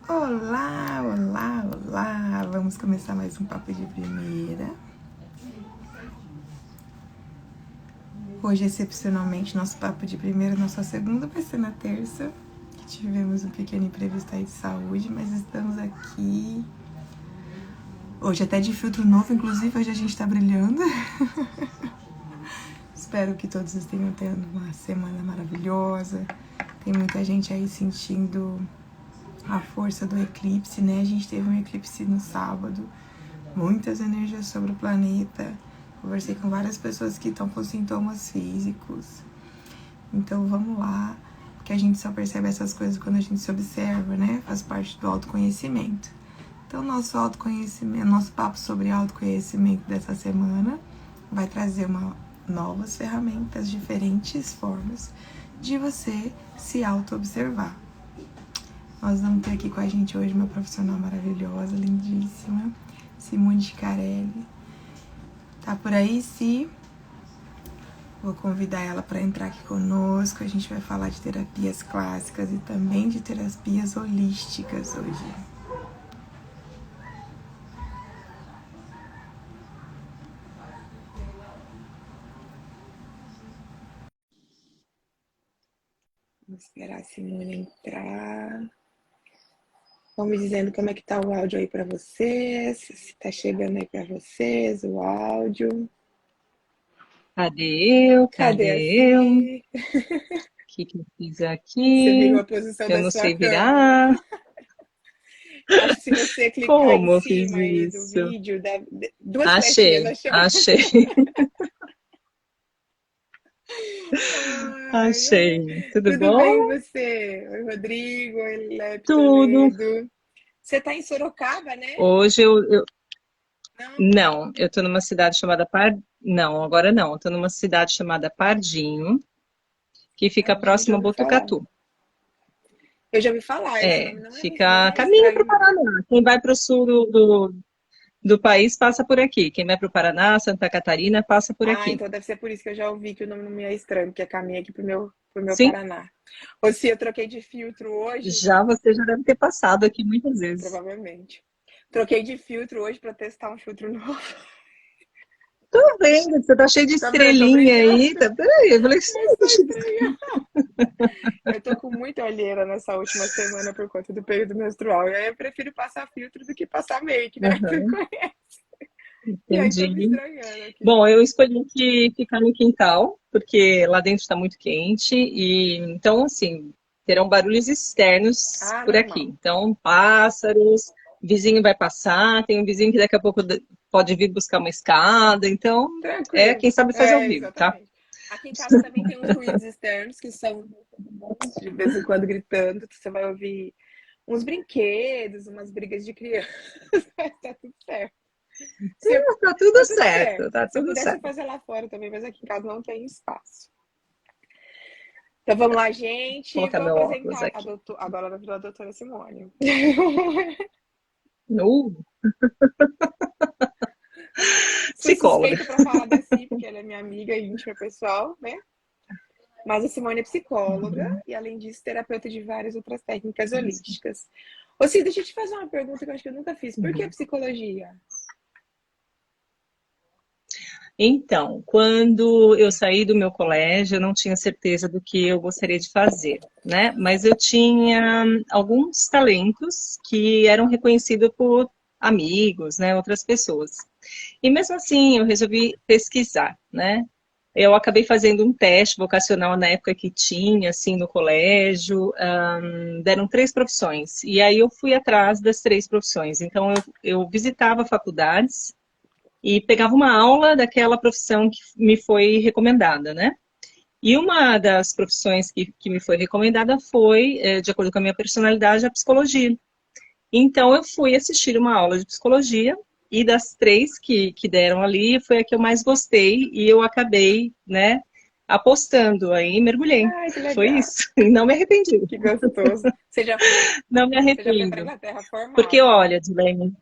Olá, olá, olá! Vamos começar mais um Papo de Primeira. Hoje, excepcionalmente, nosso Papo de Primeira, nossa segunda vai ser na terça. Tivemos um pequeno imprevisto aí de saúde, mas estamos aqui. Hoje até de filtro novo, inclusive hoje a gente tá brilhando. Espero que todos estejam tendo uma semana maravilhosa. Tem muita gente aí sentindo a força do eclipse, né? A gente teve um eclipse no sábado, muitas energias sobre o planeta. Conversei com várias pessoas que estão com sintomas físicos. Então vamos lá, porque a gente só percebe essas coisas quando a gente se observa, né? Faz parte do autoconhecimento. Então nosso autoconhecimento, nosso papo sobre autoconhecimento dessa semana vai trazer novas ferramentas, diferentes formas de você se auto-observar. Nós vamos ter aqui com a gente hoje uma profissional maravilhosa, lindíssima, Simone Schicarelli. Tá por aí, Si? Vou convidar ela para entrar aqui conosco. A gente vai falar de terapias clássicas e também de terapias holísticas hoje. Vamos esperar a Simone entrar. Vão me dizendo como é que tá o áudio aí para vocês, se tá chegando aí para vocês o áudio. Cadê eu? Cadê a Cadê eu? O Si? que eu fiz Você virou aqui? a posição Eu da não sua sei câmera. virar. Acho que se você clicar em Como eu fiz cima aí do isso? vídeo, duas flechinhas, Achei, achou? achei, Ai, ai. achei. Tudo Tudo bem e bom? você? Oi, Rodrigo. Oi, Lepe Tudo. Toledo. Você tá em Sorocaba, né? Hoje Não? não, eu tô numa cidade chamada Não, agora não. Eu tô numa cidade chamada Pardinho, que fica Tadinho, já próximo a ouvi falar. Botucatu. Eu já ouvi falar, esse É, nome não fica é caminho para o estranho, não. Paraná. Quem vai para o sul do país passa por aqui. Quem vai para o Paraná, Santa Catarina, passa por Ah, aqui. então deve ser por isso que eu já ouvi que o nome não me é estranho, porque é caminho aqui pro meu Sim. Paraná. Ou se eu troquei de filtro hoje, Já você já deve ter passado aqui muitas vezes. provavelmente. Troquei de filtro hoje para testar um filtro novo. Tô vendo, você tá cheio de Tá vendo? Tô estrelinha aí. brincando. Tá... Peraí, eu falei, Eu tá estou cheio de... estranha. Eu tô com muita olheira nessa última semana por conta do período menstrual. E aí eu prefiro passar filtro do que passar make, né? Você Uhum, conhece. E aí tô me entendi. estranhando aqui. Bom, eu escolhi ficar no quintal, porque lá dentro está muito quente, e então, assim, terão barulhos externos Ah, por aqui. normal. Então, pássaros, vizinho vai passar, tem um vizinho que daqui a pouco pode vir buscar uma escada, então, Tranquilo. quem sabe faz ao É, vivo, tá? exatamente. Aqui em casa também tem uns ruídos externos que são de vez em quando gritando. Você vai ouvir uns brinquedos, umas brigas de criança. Mas tá tudo certo. Se eu- Tá tudo Tá tudo certo, certo. tá Se eu tudo pudesse certo. fazer lá fora também, mas aqui em casa não tem espaço. Então vamos lá, Vou gente. colocar Vou meu óculos apresentar aqui. agora vai virar a doutora Simone. Uh, Sou psicóloga. suspeita para falar da Si, porque ela é minha amiga íntima pessoal, né? Mas a Simone é psicóloga e, além disso, terapeuta de várias outras técnicas holísticas. Ô, Si, deixa eu te fazer uma pergunta que eu acho que eu nunca fiz. Por que a Uhum. psicologia? Então, quando eu saí do meu colégio, eu não tinha certeza do que eu gostaria de fazer, né? Mas eu tinha alguns talentos que eram reconhecidos por amigos, né? Outras pessoas. E mesmo assim, eu resolvi pesquisar, né? Eu acabei fazendo um teste vocacional na época que tinha, assim, no colégio. Deram três profissões. E aí eu fui atrás das três profissões. Então, eu visitava faculdades e pegava uma aula daquela profissão que me foi recomendada, né? E uma das profissões que me foi recomendada foi, de acordo com a minha personalidade, a psicologia. Então, eu fui assistir uma aula de psicologia e das três que deram ali, foi a que eu mais gostei e eu acabei, né, apostando aí, mergulhei. Ai, que Foi legal. isso. E não me arrependi. Que gostoso. Não me Você já foi para arrependo. Inglaterra Porque, formada, né? olha, Dilene,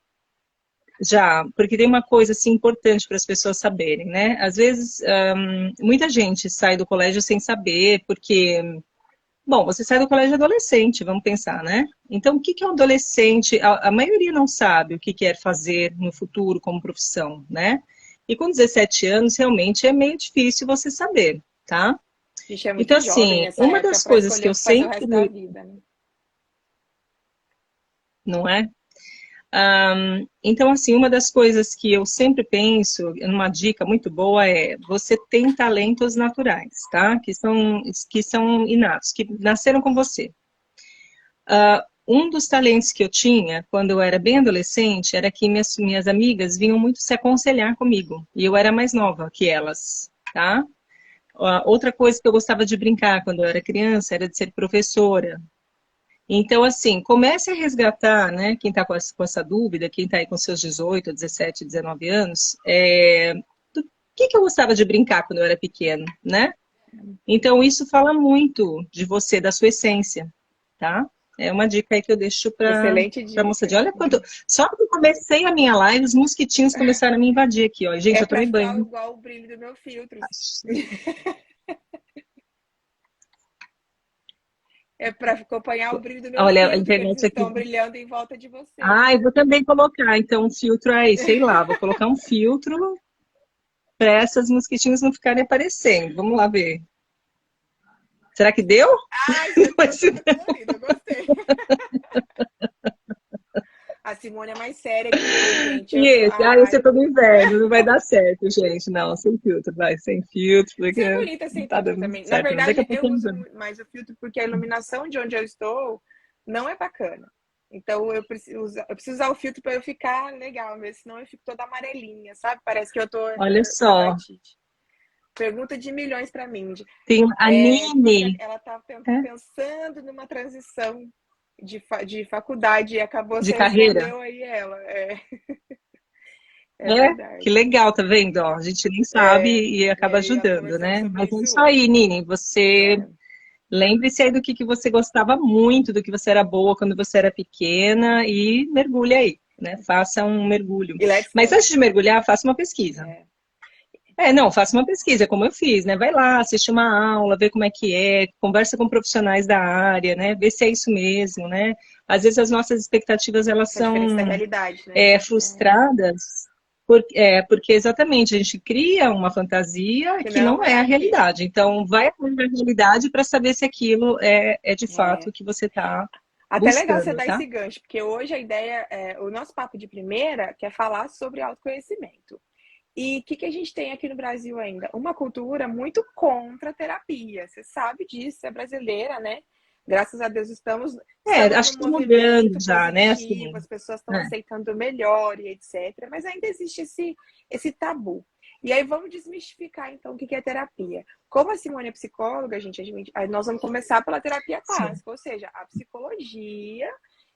já, porque tem uma coisa assim importante para as pessoas saberem, né? Às vezes, muita gente sai do colégio sem saber, porque Bom, você sai do colégio adolescente, vamos pensar, né? Então, o que que é um adolescente? A maioria não sabe o que quer fazer no futuro como profissão, né? E com 17 anos, realmente é meio difícil você saber, tá? A gente é Então, muito jovem assim, nessa uma época das para coisas que escolher eu o que fazer o resto da sempre, vida, né? não é? Então, assim, uma das coisas que eu sempre penso, uma dica muito boa é você tem talentos naturais, tá? Que são inatos, que nasceram com você. Um dos talentos que eu tinha quando eu era bem adolescente era que minhas amigas vinham muito se aconselhar comigo, e eu era mais nova que elas, tá? Outra coisa que eu gostava de brincar quando eu era criança era de ser professora. Então, assim, comece a resgatar, né, quem está com essa dúvida, quem está aí com seus 18, 17, 19 anos, do que eu gostava de brincar quando eu era pequeno, né? Então, isso fala muito de você, da sua essência, tá? É uma dica aí que eu deixo para Excelente a dica. moçadinha. Olha quanto. Só que eu comecei a minha live, os mosquitinhos começaram a me invadir aqui, ó. Gente, É eu para tomei ficar banho. igual o brilho do meu filtro. É para acompanhar o brilho do meu Olha, a filtro, que eles internet aqui. estão brilhando em volta de você. Ah, eu vou também colocar, então, um filtro aí, sei lá, vou colocar um filtro para essas mosquitinhas não ficarem aparecendo. Vamos lá ver. Será que deu? Ai, seu Mas filtro tá colorido, eu gostei. A Simone é mais séria que eu, gente. E Eu sou. esse? Ah, esse é Ai. todo inverno, não vai dar certo, gente. Não, sem filtro, vai, sem filtro, Você é porque bonita não sem tá filtro dando também. Na certo, não. Daqui a verdade, pouco eu eu uso vou. mais o filtro porque a iluminação de onde eu estou não é bacana. Então eu preciso usar o filtro para eu ficar legal, mesmo, senão eu fico toda amarelinha, sabe? Parece que eu tô Olha com só, dermatite. Pergunta de milhões para mim. tem a Você, Nini. ela tá É, pensando numa transição de faculdade e acabou, de você carreira. respondeu aí ela. É É, que verdade. legal, tá vendo? Ó, a gente nem sabe e E acaba aí ela ajudando, conversamos né? sobre Mas é isso isso aí, hoje. Nini. Você É. lembre-se aí do que você gostava muito, do que você era boa quando você era pequena e mergulhe aí, né? Faça um mergulho. E let's Mas go. antes de mergulhar, faça uma pesquisa. É. Não, faça uma pesquisa, como eu fiz, né? Vai lá, assiste uma aula, vê como é que é, conversa com profissionais da área, né? Vê se é isso mesmo, né? Às vezes as nossas expectativas, elas São diferentes da são realidade, né? frustradas, porque exatamente a gente cria uma fantasia Que que não não é é a aquilo. realidade. Então, vai atrás da realidade para saber se aquilo é de fato É. o que você está Até legal você buscando, dar tá? esse gancho, porque hoje a ideia, o nosso papo de primeira, quer falar sobre autoconhecimento. E o que a gente tem aqui no Brasil ainda? Uma cultura muito contra a terapia. Você sabe disso, é brasileira, né? Graças a Deus estamos Acho num que está mudando movimento já, né? positivo, Assim, as pessoas estão é. aceitando melhor e etc. Mas ainda existe esse tabu. E aí vamos desmistificar então o que é terapia. Como a Simone é psicóloga, nós vamos começar pela terapia Sim. clássica, ou seja, a psicologia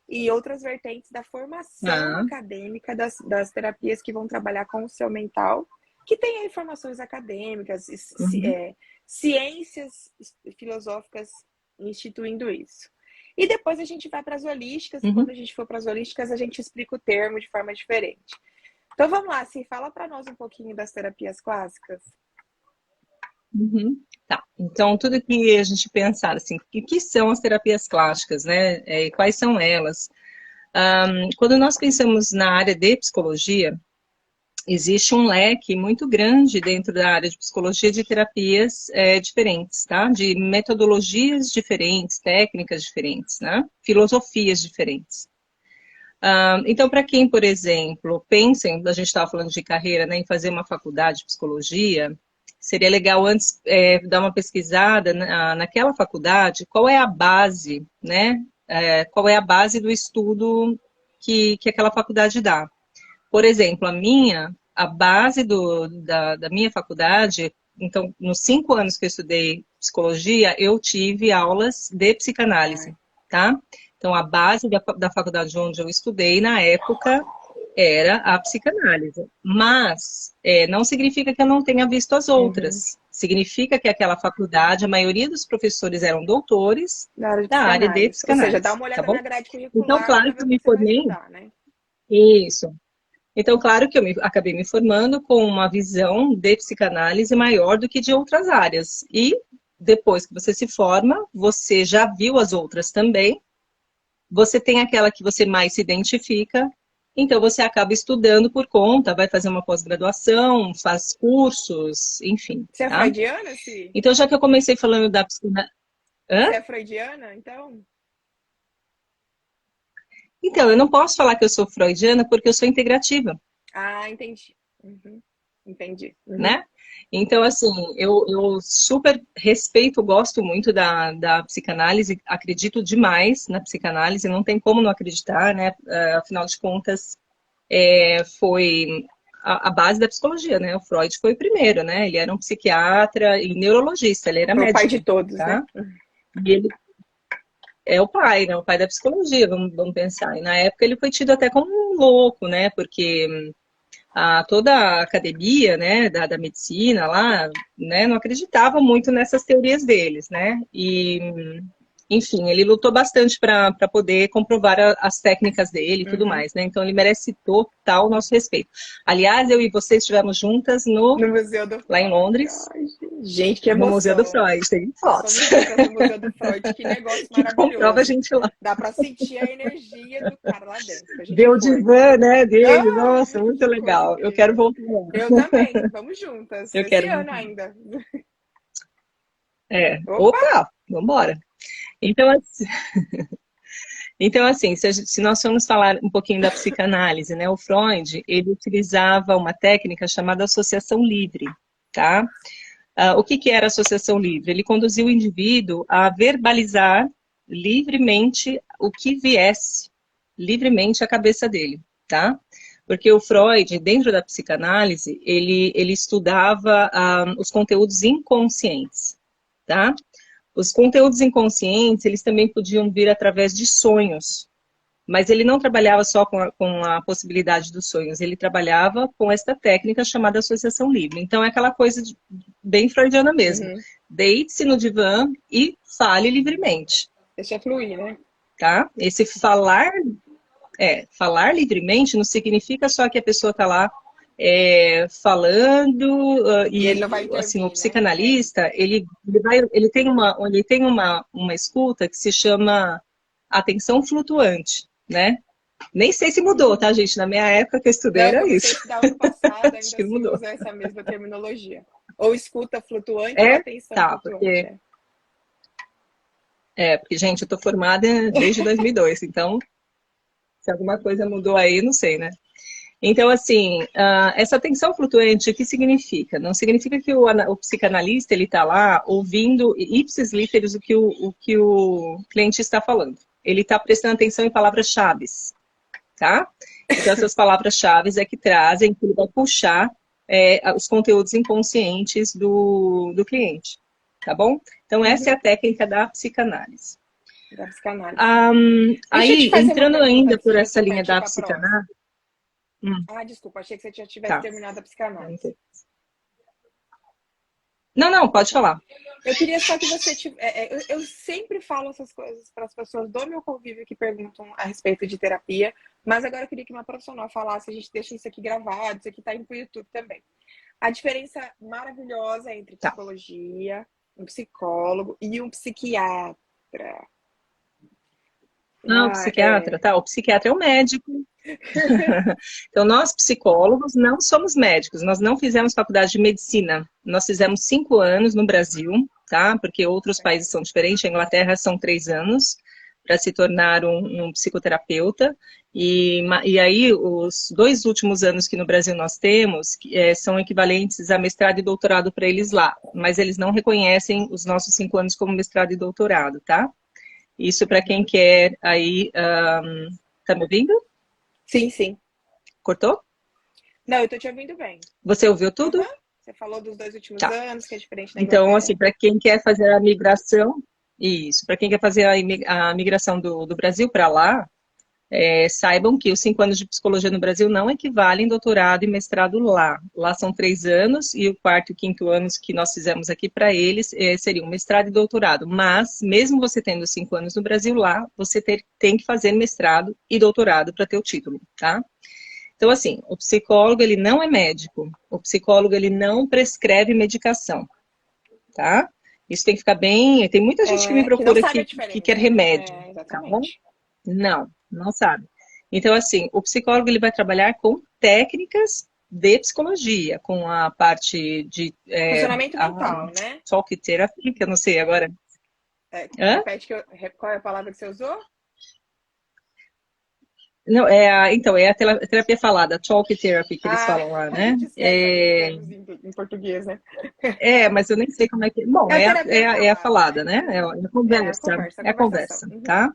e outras vertentes da formação Ah, acadêmica das terapias que vão trabalhar com o seu mental, que tem informações acadêmicas, uhum, ciências filosóficas instituindo isso. E depois a gente vai para as holísticas, e quando uhum. a gente for para as holísticas, a gente explica o termo de forma diferente. Então vamos lá, assim, fala para nós um pouquinho das terapias clássicas. Uhum. Tá. Então, tudo que a gente pensar, assim, o que são as terapias clássicas, né? Quais são elas? Quando nós pensamos na área de psicologia, existe um leque muito grande dentro da área de psicologia de terapias diferentes, tá? De metodologias diferentes, técnicas diferentes, né? Filosofias diferentes. Então, para quem, por exemplo, pensa a gente estava falando de carreira, né, em fazer uma faculdade de psicologia, seria legal antes dar uma pesquisada naquela faculdade, qual é a base, né? Qual é a base do estudo que aquela faculdade dá. Por exemplo, a base da minha faculdade, então, nos 5 anos que eu estudei psicologia, eu tive aulas de Ah, psicanálise, tá? Então, a base da faculdade onde eu estudei, na época, era a psicanálise. Mas, não significa que eu não tenha visto as uhum. outras. Significa que aquela faculdade, a maioria dos professores eram doutores Da área de da área de psicanálise. Ou seja, dá psicanálise, uma tá olhada bom? na grade Então, curricular para claro ver que o eu que me você vai formei. estudar, né? Isso. Então, claro que acabei me formando com uma visão de psicanálise maior do que de outras áreas. E depois que você se forma, você já viu as outras também, você tem aquela que você mais se identifica, então você acaba estudando por conta, vai fazer uma pós-graduação, faz cursos, enfim, Você é tá? freudiana, Si? Então, já que eu comecei falando da psicanálise... Você Hã? é freudiana, então? Então, eu não posso falar que eu sou freudiana porque eu sou integrativa, Ah, entendi. Uhum. Entendi. Uhum. né? Então, assim, eu super respeito, gosto muito da psicanálise, acredito demais na psicanálise, não tem como não acreditar, né? Afinal de contas, foi a base da psicologia, né? O Freud foi o primeiro, né? Ele era um psiquiatra e neurologista, ele era Foi o pai de médico, todos, né? tá? E ele é o pai, né? O pai da psicologia, vamos pensar. E na época ele foi tido até como um louco, né? Porque toda a academia, né, da medicina lá, né, não acreditava muito nessas teorias deles, né? E, enfim, ele lutou bastante para poder comprovar as técnicas dele e tudo Uhum. mais, né? Então ele merece total nosso respeito. Aliás, eu e você estivemos juntas No Museu do lá em Freud. Londres, Ai, gente, que no Museu do emoção. Freud, tem fotos. Fomos juntas no Museu do Freud. Que negócio Que comprova a maravilhoso. gente lá. Dá para sentir a energia do cara lá dentro. A gente Ver o foi. divã, né, dele, nossa, Ai, muito que coisa legal. Eu quero incrível. voltar lá. Eu também. Vamos juntas. Eu Esse quero ano voltar. ainda. Opa! Opa, vambora. Então, assim, se nós formos falar um pouquinho da psicanálise, né, o Freud, ele utilizava uma técnica chamada associação livre, tá? O que era associação livre? Ele conduzia o indivíduo a verbalizar livremente o que viesse, livremente à cabeça dele, tá? Porque o Freud, dentro da psicanálise, ele estudava os conteúdos inconscientes, tá? Os conteúdos inconscientes, eles também podiam vir através de sonhos, mas ele não trabalhava só com a possibilidade dos sonhos, ele trabalhava com esta técnica chamada associação livre. Então, é aquela coisa bem freudiana mesmo. Uhum. Deite-se no divã e fale livremente, Deixa fluir, né? tá? Esse falar livremente não significa só que a pessoa está lá falando E ele não e vai assim o intervir, né? psicanalista ele tem uma escuta que se chama atenção flutuante, né? Nem sei se mudou, tá, gente? Na minha época que eu estudei Não, eu era comecei a isso. estudar ano passado, Acho ainda que não se mudou. usa essa mesma terminologia. Ou escuta flutuante ou É, atenção tá, flutuante. porque gente, eu tô formada desde 2002, então se alguma coisa mudou aí, não sei, né? Então, assim, essa atenção flutuante, o que significa? Não significa que o psicanalista ele está lá ouvindo ipsis literis o que o cliente está falando. Ele está prestando atenção em palavras-chave, tá? Então, essas palavras-chave é que trazem, que ele vai puxar os conteúdos inconscientes do cliente, tá bom? Então, essa é Uhum. a técnica da psicanálise. Da psicanálise. Deixa eu te Aí, fazer uma entrando pergunta ainda antes por de essa você linha partir da para a próxima. psicanálise, hum, Ah, desculpa, achei que você já tivesse tá. terminado a psicanálise. Não, não, pode falar. Eu queria só que você eu sempre falo essas coisas para as pessoas do meu convívio que perguntam a respeito de terapia, mas agora eu queria que uma profissional falasse, a gente deixa isso aqui gravado, isso aqui está indo para o YouTube também. A diferença maravilhosa entre Tá. psicologia, um psicólogo e um psiquiatra. Não, o psiquiatra, tá? O psiquiatra é o médico. Então, nós psicólogos não somos médicos, nós não fizemos faculdade de medicina. Nós fizemos 5 anos no Brasil, tá? Porque outros países são diferentes. A Inglaterra são 3 anos para se tornar um psicoterapeuta. E aí, os 2 últimos anos que no Brasil nós temos são equivalentes a mestrado e doutorado para eles lá. Mas eles não reconhecem os nossos 5 anos como mestrado e doutorado, tá? Isso para quem quer aí. Tá me ouvindo? Sim, sim. Cortou? Não, eu tô te ouvindo bem. Você ouviu tudo? Uhum. Você falou dos 2 últimos Tá. anos, que é diferente da Então, Inglaterra. assim, para quem quer fazer a migração, para quem quer fazer a migração do Brasil para lá, saibam que os 5 anos de psicologia no Brasil não equivalem doutorado e mestrado lá. Lá são 3 anos e o 4º e 5º anos que nós fizemos aqui para eles seriam mestrado e doutorado. Mas, mesmo você tendo 5 anos no Brasil, lá você tem que fazer mestrado e doutorado para ter o título, tá? Então, assim, o psicólogo, ele não é médico. O psicólogo, ele não prescreve medicação, tá? Isso tem que ficar bem... Tem muita gente que me Que não procura sabe a que quer diferença, né? remédio, tá bom? Exatamente. Não, não sabe. Então, assim, o psicólogo ele vai trabalhar com técnicas de psicologia, com a parte de Funcionamento mental, né? talk therapy, que eu não sei agora. Hã? Repete qual é a palavra que você usou? Não, então, é a terapia falada, talk therapy, que eles falam lá, A né? gente esquece alguns termos em português, né? Mas eu nem sei como é que... Bom, É a terapia é a falada, falada, né? né? É A é a conversação. conversa, Uhum. tá?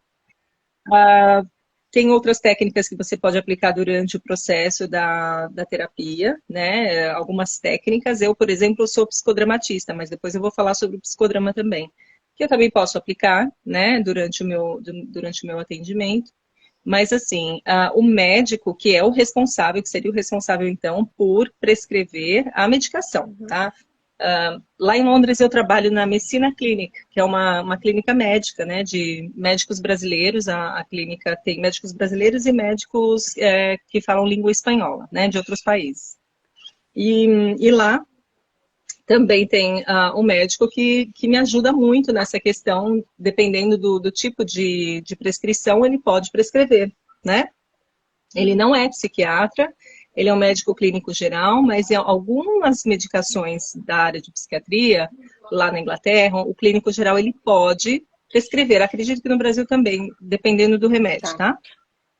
Tem outras técnicas que você pode aplicar durante o processo da terapia, né? Algumas técnicas. Eu, por exemplo, sou psicodramatista, mas depois eu vou falar sobre o psicodrama também, que eu também posso aplicar, né? Durante o meu atendimento. Mas, assim, o médico, que é o responsável, que seria o responsável, então, por prescrever a medicação, Uhum. tá? Lá em Londres eu trabalho na Messina Clinic, que é uma clínica médica, né, de médicos brasileiros. A clínica tem médicos brasileiros e médicos que falam língua espanhola, né, de outros países. E lá também tem um médico que me ajuda muito nessa questão, dependendo do tipo de prescrição, ele pode prescrever, né? Ele não é psiquiatra, ele é um médico clínico geral, mas em algumas medicações da área de psiquiatria, lá na Inglaterra, o clínico geral ele pode prescrever. Acredito que no Brasil também, dependendo do remédio, tá?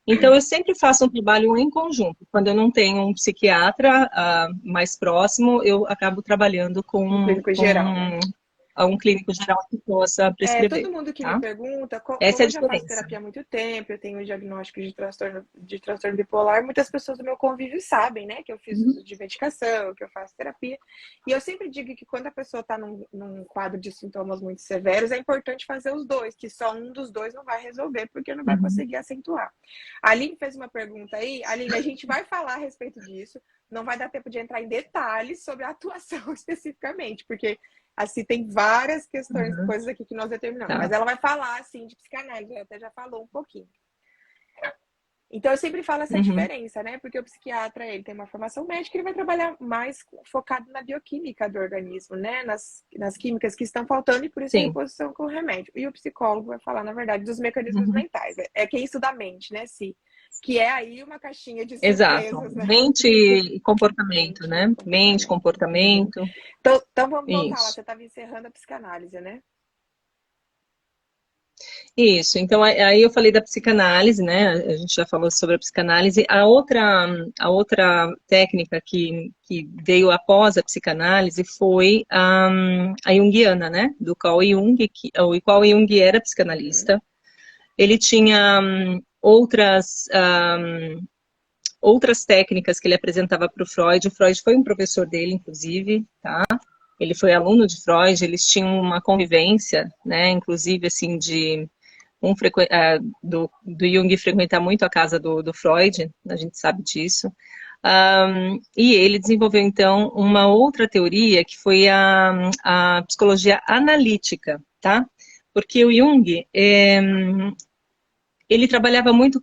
Então, eu sempre faço um trabalho em conjunto. Quando eu não tenho um psiquiatra mais próximo, eu acabo trabalhando com Um clínico geral, né? um clínico geral que possa prescrever, Todo mundo que me tá? pergunta, Essa é como a eu já faço diferença. terapia há muito tempo, eu tenho um diagnóstico de transtorno bipolar, muitas pessoas do meu convívio sabem, né, que eu fiz uso de medicação, que eu faço terapia. E eu sempre digo que quando a pessoa está num quadro de sintomas muito severos, é importante fazer os dois, que só um dos dois não vai resolver, porque não vai conseguir acentuar. A Aline fez uma pergunta aí. Aline, a gente vai falar a respeito disso, não vai dar tempo de entrar em detalhes sobre a atuação especificamente, porque assim, tem várias questões, coisas aqui que nós determinamos. Tá. Mas ela vai falar, assim, de psicanálise. Ela até já falou um pouquinho. Então, eu sempre falo essa diferença, né? Porque o psiquiatra, ele tem uma formação médica, ele vai trabalhar mais focado na bioquímica do organismo, né? Nas químicas que estão faltando e por isso a reposição com o remédio. E o psicólogo vai falar, na verdade, dos mecanismos mentais. É quem estuda a mente, né? Que é aí uma caixinha de Exato. surpresas, né? Mente e comportamento, né? Mente, comportamento. Então vamos voltar lá. Isso. Você estava encerrando a psicanálise, né? Isso. Então, aí eu falei da psicanálise, né? A gente já falou sobre a psicanálise. A outra técnica que veio após a psicanálise foi a junguiana, né? Do Carl Jung, o Carl Jung era psicanalista. Ele tinha outras técnicas que ele apresentava para o Freud. O Freud foi um professor dele, inclusive, tá? Ele foi aluno de Freud, eles tinham uma convivência, né? Inclusive, assim, do Jung frequentar muito a casa do Freud, a gente sabe disso. E ele desenvolveu, então, uma outra teoria, que foi a psicologia analítica, tá? Porque o Jung, ele trabalhava muito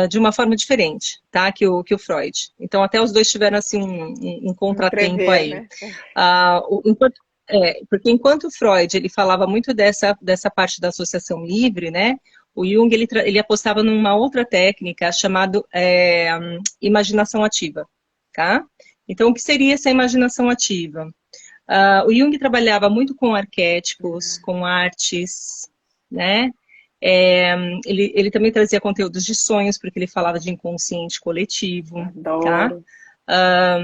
de uma forma diferente, tá? Que o Freud. Então, até os dois tiveram, assim, um contratempo aí. Né? Porque enquanto o Freud, ele falava muito dessa parte da associação livre, né? O Jung, ele apostava numa outra técnica chamada imaginação ativa, tá? Então, o que seria essa imaginação ativa? O Jung trabalhava muito com arquétipos, com artes, né? Ele também trazia conteúdos de sonhos, porque ele falava de inconsciente coletivo. Adoro. Tá?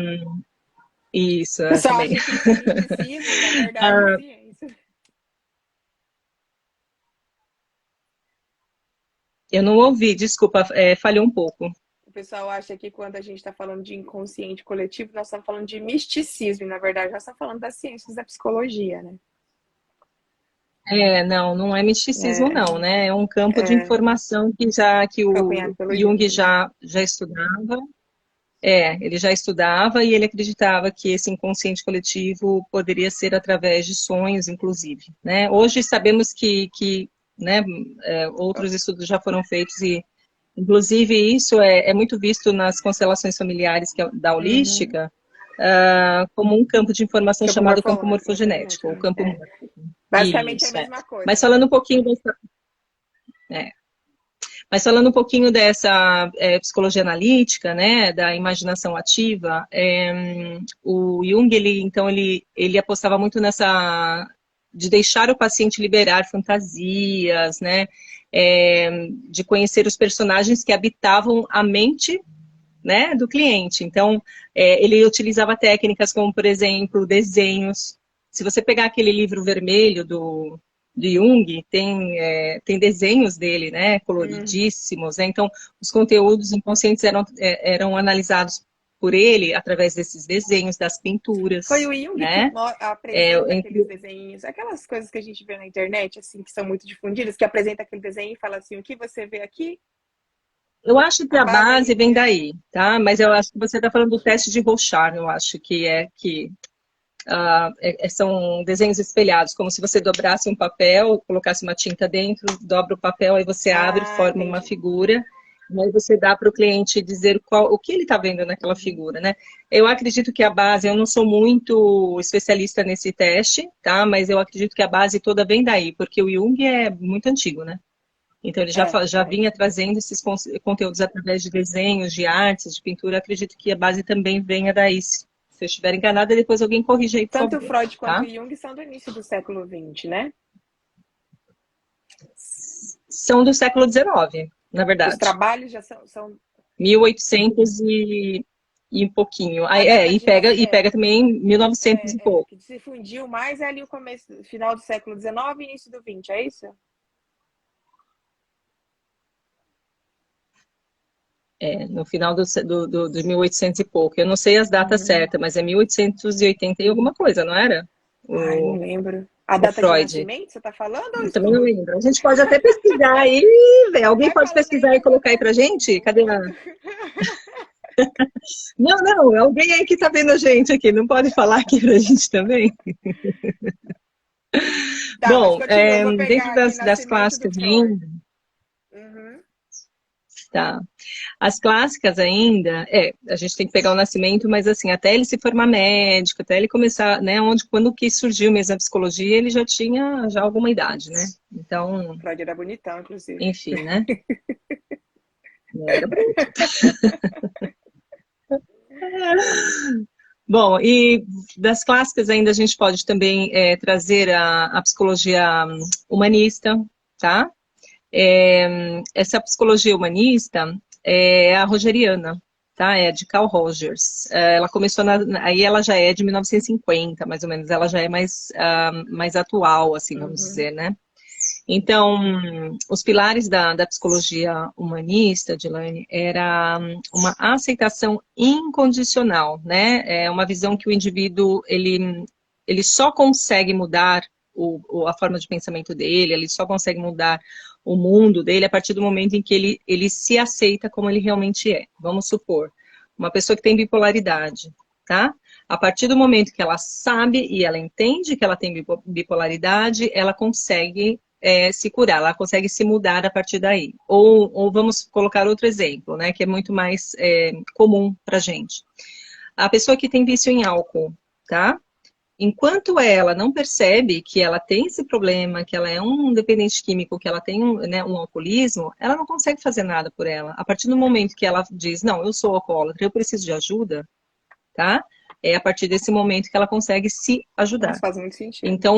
Isso, eu só também. acho que isso é misticismo, na verdade, ciência. Eu não ouvi, desculpa, falhou um pouco. O pessoal acha que quando a gente está falando de inconsciente coletivo, nós estamos falando de misticismo, e na verdade nós estamos falando das ciências da psicologia, né? Não é misticismo não, né? É um campo de informação que o Jung já estudava. Ele já estudava e ele acreditava que esse inconsciente coletivo poderia ser através de sonhos, inclusive, né? Hoje sabemos que né, outros estudos já foram feitos e, inclusive, isso é muito visto nas constelações familiares da holística, como um campo de informação Campo chamado campo morfogenético, morfogenético, ou campo né? mórfico. Basicamente é a Isso, é. mesma coisa, Mas né? falando um pouquinho dessa, é, mas falando um pouquinho dessa psicologia analítica, né, da imaginação ativa, o Jung, ele apostava muito nessa de deixar o paciente liberar fantasias, né, de conhecer os personagens que habitavam a mente, né, do cliente. Então, ele utilizava técnicas como, por exemplo, desenhos. Se você pegar aquele livro vermelho do Jung, tem desenhos dele, né, Hum. coloridíssimos, né? Então, os conteúdos inconscientes eram analisados por ele através desses desenhos, das Foi pinturas, o Jung que né? apresenta aqueles Entre- desenhos, aquelas coisas que a gente vê na internet, assim, que são muito difundidas, que apresenta aquele desenho e fala assim, o que você vê aqui, eu acho que a a base base vem é... daí, tá? Mas eu acho que você está falando do teste de Rorschach, eu acho que são desenhos espelhados, como se você dobrasse um papel, colocasse uma tinta dentro, dobra o papel, aí você abre, Ah, forma uma entendi. figura, e aí você dá para o cliente dizer o que ele está vendo naquela Uhum. figura, né? Eu acredito que a base, eu não sou muito especialista nesse teste, tá? Mas eu acredito que a base toda vem daí, porque o Jung é muito antigo, né? Então ele já vinha Isso. trazendo esses conteúdos através de desenhos, de artes, de pintura. Eu acredito que a base também venha daí. Se eu estiver enganada, depois alguém corrija aí, por Tanto favor, Freud quanto tá? Jung são do início do século XX, né? São do século XIX, na Os verdade. trabalhos já são 1800 e um pouquinho. a data de E pega também 1900 e pouco. que se difundiu mais é ali o começo, final do século XIX e início do XX, é isso? No final de 1800 e pouco. Eu não sei as datas Hum. certas, mas é 1880 e alguma coisa, não era? Ai, não O, lembro. A o data de Freud. nascimento, você tá falando ou o Eu também não estudo? lembro. A gente pode até pesquisar aí, ver. Alguém Vai pode falando aí pesquisar que e eu vou colocar aí dar um pra gente? Google. Cadê a... Não, não, alguém aí que tá vendo a gente aqui, não pode falar aqui pra gente também? Tá, mas Bom, continua, eu vou dentro pegar aqui das Nascimento do clássicas Freud. ainda, Uhum. tá. As clássicas ainda, a gente tem que pegar o nascimento, mas assim, até ele se formar médico, até ele começar, né, quando que surgiu mesmo a psicologia, ele já tinha alguma idade, né? Então, Freud era bonitão, inclusive. enfim, né? Era bonito. Bom, e das clássicas ainda a gente pode também trazer a psicologia humanista, tá? Essa psicologia humanista é a rogeriana, tá? É de Carl Rogers. Ela começou aí ela já é de 1950, mais ou menos. Ela já é mais atual, assim, vamos Uhum. dizer, né? Então, os pilares da psicologia humanista, Dilane, era uma aceitação incondicional, né? É uma visão que o indivíduo, ele só consegue mudar a forma de pensamento dele, ele só consegue mudar o mundo dele a partir do momento em que ele se aceita como ele realmente é. Vamos supor, uma pessoa que tem bipolaridade, tá? A partir do momento que ela sabe e ela entende que ela tem bipolaridade, ela consegue se curar, ela consegue se mudar a partir daí. Ou vamos colocar outro exemplo, né, que é muito mais comum para gente. A pessoa que tem vício em álcool, tá? Enquanto ela não percebe que ela tem esse problema, que ela é um dependente químico, que ela tem um alcoolismo, ela não consegue fazer nada por ela. A partir do momento que ela diz, não, eu sou alcoólatra, eu preciso de ajuda, tá? É a partir desse momento que ela consegue se ajudar. Nossa, faz muito sentido. Então,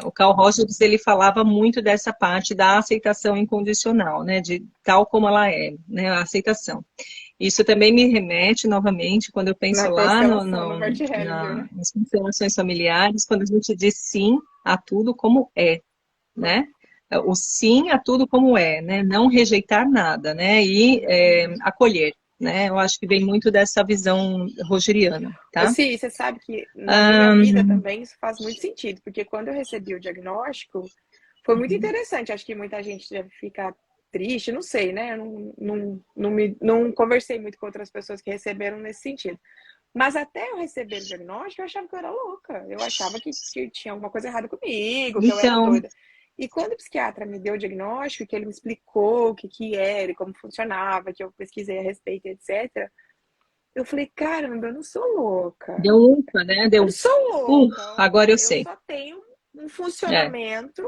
o Carl Rogers, ele falava muito dessa parte da aceitação incondicional, né, de tal como ela é, né, a aceitação. Isso também me remete, novamente, quando eu penso Na lá constelação, no Bert Hellinger, né? nas constelações familiares, quando a gente diz sim a tudo como é, né? O sim a tudo como é, né? Não rejeitar nada, né? E Exatamente. acolher, né? Eu acho que vem muito dessa visão rogeriana, Ô, tá? Si, você sabe que na minha vida Um, também isso faz muito sentido, porque quando eu recebi o diagnóstico, foi muito interessante. Acho que muita gente deve ficar triste, não sei, né? Eu não conversei muito com outras pessoas que receberam nesse sentido. Mas até eu receber o diagnóstico, eu achava que eu era louca. Eu achava que tinha alguma coisa errada comigo, que eu era então, doida. E quando o psiquiatra me deu o diagnóstico, que ele me explicou o que era e como funcionava, que eu pesquisei a respeito, etc., Eu falei, caramba, eu não sou louca. Deu ufa, né? Eu Deu, não sou louca. agora eu Eu sei. só tenho um É. funcionamento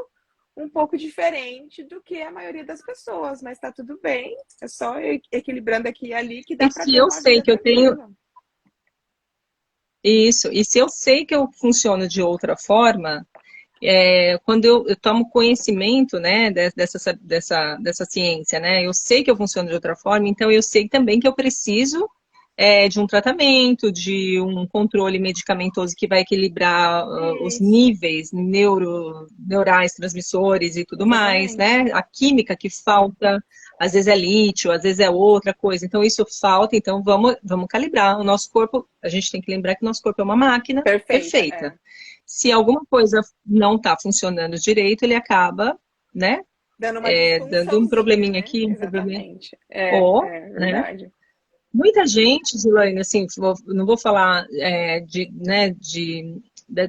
um pouco diferente do que a maioria das pessoas, mas tá tudo bem. É só equilibrando aqui e ali que E dá para se ter eu uma sei vida que eu tenho tranquila. isso, e se eu sei que eu funciono de outra forma, quando eu tomo conhecimento, né, dessa ciência, né, eu sei que eu funciono de outra forma, então eu sei também que eu preciso de um tratamento, de um controle medicamentoso que vai equilibrar os Isso, níveis neurais, transmissores e tudo mais, exatamente. né, a química que falta, às vezes é lítio, às vezes é outra coisa, então isso falta, então vamos calibrar o nosso corpo, a gente tem que lembrar que o nosso corpo é uma máquina Perfeita, perfeita. é. Se alguma coisa não está funcionando direito, ele acaba, né, Dando uma dando um disfunçãozinha, probleminha né? aqui, um probleminha. Exatamente. Ou, É né, verdade. muita gente, Zulaine, assim, não vou falar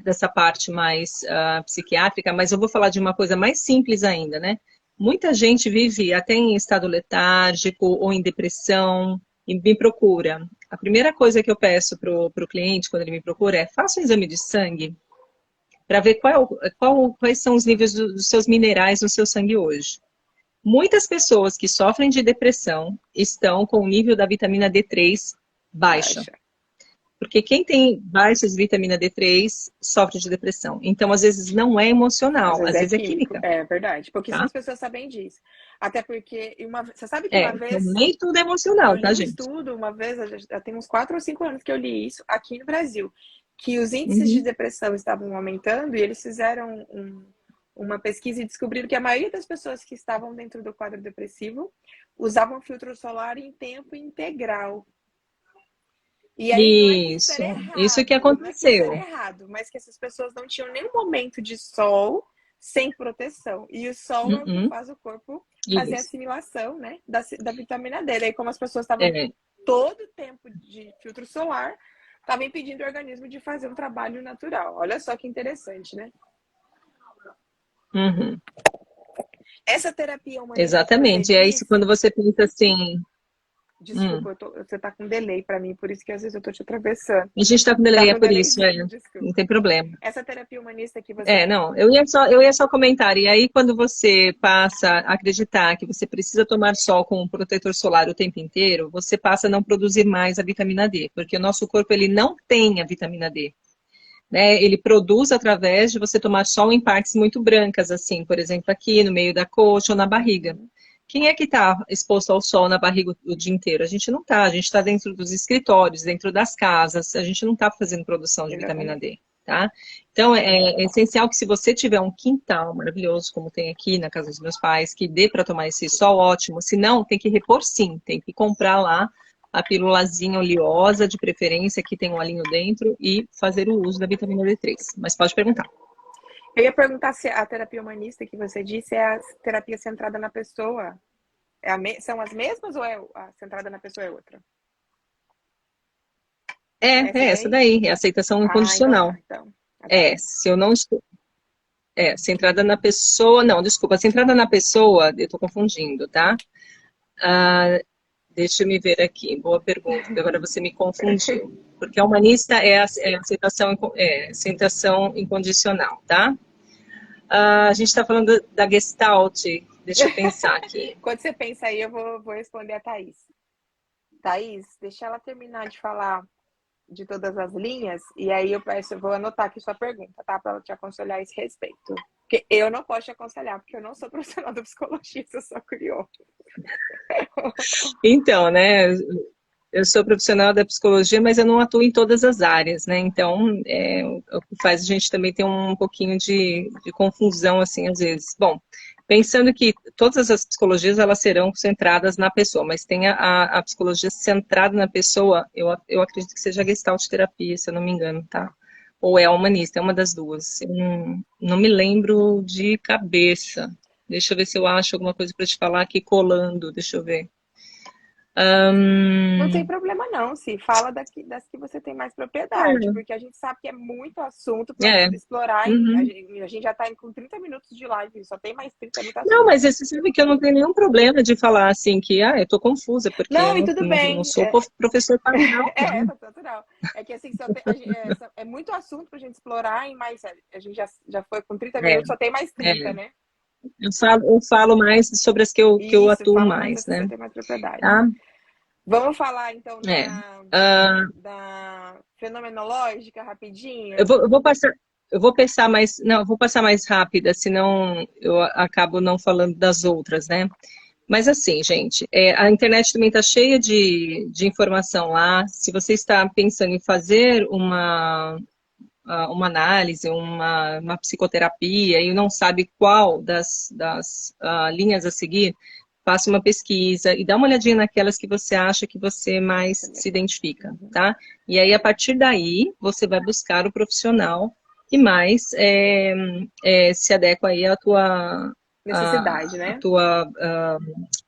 dessa parte mais psiquiátrica, mas eu vou falar de uma coisa mais simples ainda, né? Muita gente vive até em estado letárgico ou em depressão e me procura. A primeira coisa que eu peço para o cliente, quando ele me procura, é faça um exame de sangue para ver quais são os níveis dos seus minerais no seu sangue hoje. Muitas pessoas que sofrem de depressão estão com o nível da vitamina D3 baixa. Baixa. Porque quem tem baixas vitamina D3 sofre de depressão. Então, às vezes, não é Às emocional, vezes às é vezes é químico, química, é verdade. Pouquíssimas tá? pessoas sabem disso. Até porque, você sabe que uma Então, vez nem tudo é eu emocional, li tá, um gente? estudo, uma vez, já tem uns 4 ou 5 anos que eu li isso aqui no Brasil, que os índices de Uhum. depressão estavam aumentando e eles fizeram uma pesquisa e descobriram que a maioria das pessoas que estavam dentro do quadro depressivo usavam filtro solar em tempo integral. E aí não é que isso era Isso que errado, não é que isso era aconteceu. errado, mas que essas pessoas não tinham nenhum momento de sol sem proteção. E o sol é o que Uhum. faz o corpo fazer a Isso. assimilação, né, da vitamina D. Daí, como as pessoas estavam É. todo o tempo de filtro solar, estava impedindo o organismo de fazer um trabalho natural. Olha só que interessante, né? Uhum. Essa terapia humanista que você Exatamente. E aí, quando disse, você pensa assim, desculpa, você tá com delay para mim, por isso que às vezes eu tô te atravessando. a gente está com Tá delay, é com por isso, delayzinho, não desculpa. tem problema. Essa terapia humanista que você Não, eu ia só comentar. E aí, quando você passa a acreditar que você precisa tomar sol com um protetor solar o tempo inteiro, você passa a não produzir mais a vitamina D, porque o nosso corpo ele não tem a vitamina D, né? Ele produz através de você tomar sol em partes muito brancas, assim, por exemplo, aqui no meio da coxa ou na barriga. Uhum. Quem é que está exposto ao sol na barriga o dia inteiro? A gente não está. A gente está dentro dos escritórios, dentro das casas. A gente não está fazendo produção de vitamina Exatamente. D, tá? Então, é essencial que se você tiver um quintal maravilhoso, como tem aqui na casa dos meus pais, que dê para tomar esse sol, ótimo. Se não, tem que repor sim. Tem que comprar lá a pílulazinha oleosa, de preferência, que tem um olhinho dentro, e fazer o uso da vitamina D3. Mas pode perguntar. Eu ia perguntar se a terapia humanista que você disse é a terapia centrada na pessoa. São as mesmas ou a centrada na pessoa é outra? É essa É essa daí? daí, é aceitação Ah, então tá. incondicional. Então, tá. Se eu não estou. Centrada na pessoa. Não, desculpa, centrada na pessoa, eu estou confundindo, tá? Ah, deixa eu me ver aqui, boa pergunta, porque agora você me confundiu. Porque a humanista é a aceitação, aceitação incondicional, tá? A gente está falando da Gestalt, deixa eu pensar aqui. Quando você pensa aí, eu vou responder a Thaís. Thaís, deixa ela terminar de falar de todas as linhas, e aí eu vou anotar aqui sua pergunta, tá? Para ela te aconselhar a esse respeito. Porque eu não posso te aconselhar, porque eu não sou profissional da psicologia, eu sou curiosa. Então, né? Eu sou profissional da psicologia, mas eu não atuo em todas as áreas, né? Então, o que faz a gente também ter um pouquinho de confusão, assim, às vezes. Bom, pensando que todas as psicologias, elas serão centradas na pessoa, mas tem a psicologia centrada na pessoa, eu acredito que seja a Gestalt terapia, se eu não me engano, tá? Ou é a humanista, é uma das duas. Eu não me lembro de cabeça. Deixa eu ver se eu acho alguma coisa para te falar aqui colando, deixa eu ver. Não tem problema não, se fala das que você tem mais propriedade, porque a gente sabe que é muito assunto para É. explorar. Uhum. A gente já está com 30 minutos de live, só tem mais 30 muito Não, assunto. mas você sabe que eu não tenho nenhum problema de falar assim que eu tô confusa, porque eu Não, e tudo não bem. sou professor padrão, Tá natural. É que assim, é muito assunto para a gente explorar, mas a gente já foi com 30 né? minutos, só tem mais É, 30, né? eu falo mais sobre as que eu Isso, atuo fala mais mais, das que você né? tem mais propriedade. Tá? Vamos falar então É. Ah, da fenomenológica eu rapidinho? vou, eu vou passar, eu vou pensar mais, não, eu vou passar mais rápida, senão eu acabo não falando das outras, né? Mas assim, gente, a internet também está cheia de informação lá. Se você está pensando em fazer uma análise, uma psicoterapia e não sabe qual das linhas a seguir, faça uma pesquisa e dá uma olhadinha naquelas que você acha que você mais se identifica, tá? E aí, a partir daí, você vai buscar o profissional que mais se adequa aí à tua, Necessidade, né?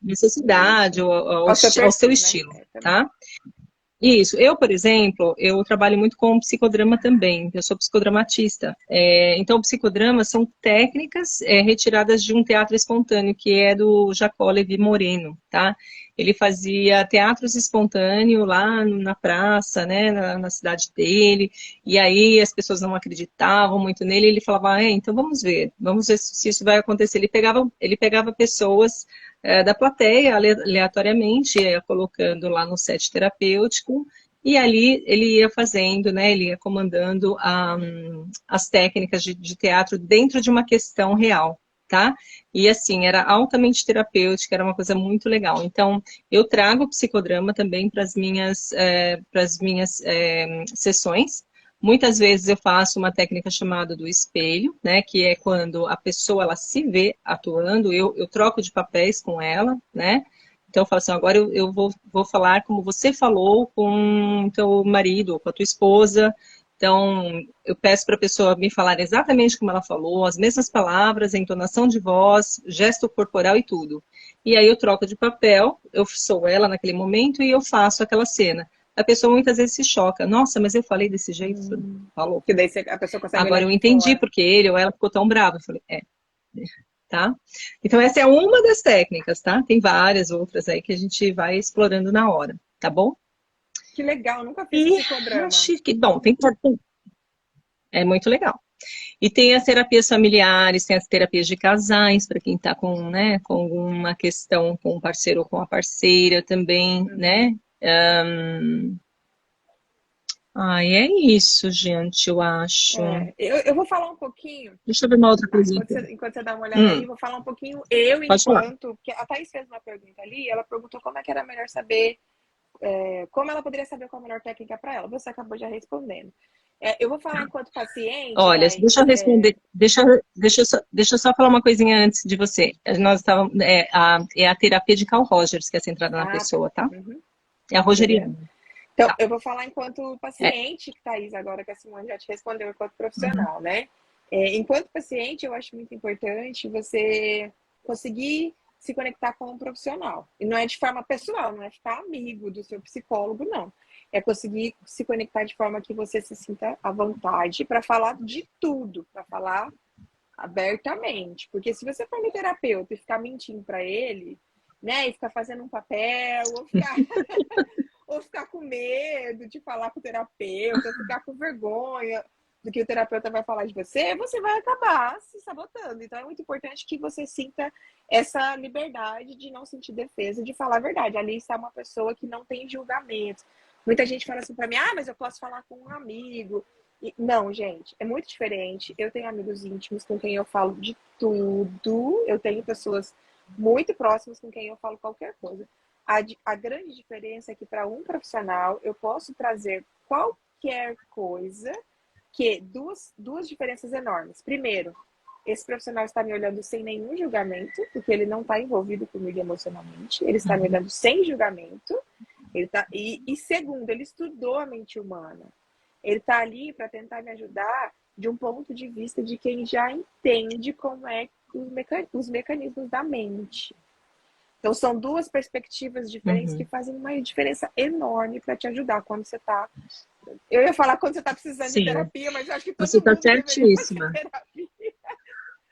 necessidade, Isso. ou Ao seu ao seu perfil, né? estilo, Também. tá? Isso. Eu, por exemplo, eu trabalho muito com psicodrama também. Eu sou psicodramatista. Então, o psicodrama são técnicas retiradas de um teatro espontâneo, que é do Jacó Levi Moreno, tá? Ele fazia teatros espontâneos lá na praça, né, na cidade dele, e aí as pessoas não acreditavam muito nele, ele falava, então vamos ver se isso vai acontecer. Ele pegava pessoas da plateia, aleatoriamente, colocando lá no set terapêutico, e ali ele ia fazendo, né, ele ia comandando as técnicas de teatro dentro de uma questão real, tá? E assim, era altamente terapêutica, era uma coisa muito legal. Então, eu trago o psicodrama também para as minhas sessões. Muitas vezes eu faço uma técnica chamada do espelho, né, que é quando a pessoa ela se vê atuando, eu troco de papéis com ela, né? Então eu falo assim, agora eu vou falar como você falou com o teu marido, ou com a tua esposa. Então eu peço para a pessoa me falar exatamente como ela falou, as mesmas palavras, a entonação de voz, gesto corporal e tudo. E aí eu troco de papel, eu sou ela naquele momento e eu faço aquela cena. A pessoa muitas vezes se choca. Nossa, mas eu falei desse jeito? Falou. Que daí a pessoa consegue olhar Agora eu de entendi fora. porque ele ou ela ficou tão bravo. Eu falei, tá? Então essa é uma das técnicas, tá? Tem várias outras aí que a gente vai explorando na hora, tá bom? Que legal, nunca fiz E psicodrama. acho que, bom, é muito legal. E tem as terapias familiares, tem as terapias de casais, para quem está com, né, com alguma questão com o parceiro ou com a parceira também, né? É isso, gente, eu acho. Eu vou falar um pouquinho, Deixa eu ver uma outra tá? coisa aqui. Enquanto você dá uma olhada aí, eu vou falar um pouquinho Pode falar. porque a Thaís fez uma pergunta ali, ela perguntou como é que era melhor saber, como ela poderia saber qual a melhor técnica para ela. Você acabou já respondendo. Eu vou falar enquanto paciente, Olha, deixa Thaís. eu responder, deixa eu só falar uma coisinha antes de você. Nós estávamos, é a terapia de Carl Rogers, que é centrada na Tá. pessoa, tá? Uhum. É a Beleza. rogeriana. Então, Tá. eu vou falar enquanto É. paciente, que Thaís, agora que a Simone já te respondeu enquanto profissional, né? Enquanto paciente, eu acho muito importante você conseguir se conectar com um profissional. E não é de forma pessoal, não é ficar amigo do seu psicólogo, não. É conseguir se conectar de forma que você se sinta à vontade para falar de tudo, para falar abertamente. Porque se você for no terapeuta e ficar mentindo para ele, né, e ficar fazendo um papel, ou ficar com medo de falar com o terapeuta, ou ficar com vergonha do que o terapeuta vai falar de você, você vai acabar se sabotando. Então é muito importante que você sinta essa liberdade de não sentir defesa, de falar a verdade. Ali está uma pessoa que não tem julgamento. Muita gente fala assim para mim, mas eu posso falar com um amigo. Não, gente, é muito diferente. Eu tenho amigos íntimos com quem eu falo de tudo. Eu tenho pessoas muito próximas com quem eu falo qualquer coisa. A grande diferença é que para um profissional eu posso trazer qualquer coisa, que duas diferenças enormes. Primeiro, esse profissional está me olhando sem nenhum julgamento, porque ele não está envolvido comigo emocionalmente, ele está me olhando sem julgamento. E segundo, ele estudou a mente humana. Ele está ali para tentar me ajudar de um ponto de vista de quem já entende como é os mecanismos da mente. Então, são duas perspectivas diferentes que fazem uma diferença enorme para te ajudar quando você está... Eu ia falar quando você está precisando de Sim, terapia, mas eu acho que você todo está mundo deveria fazer certíssima. terapia.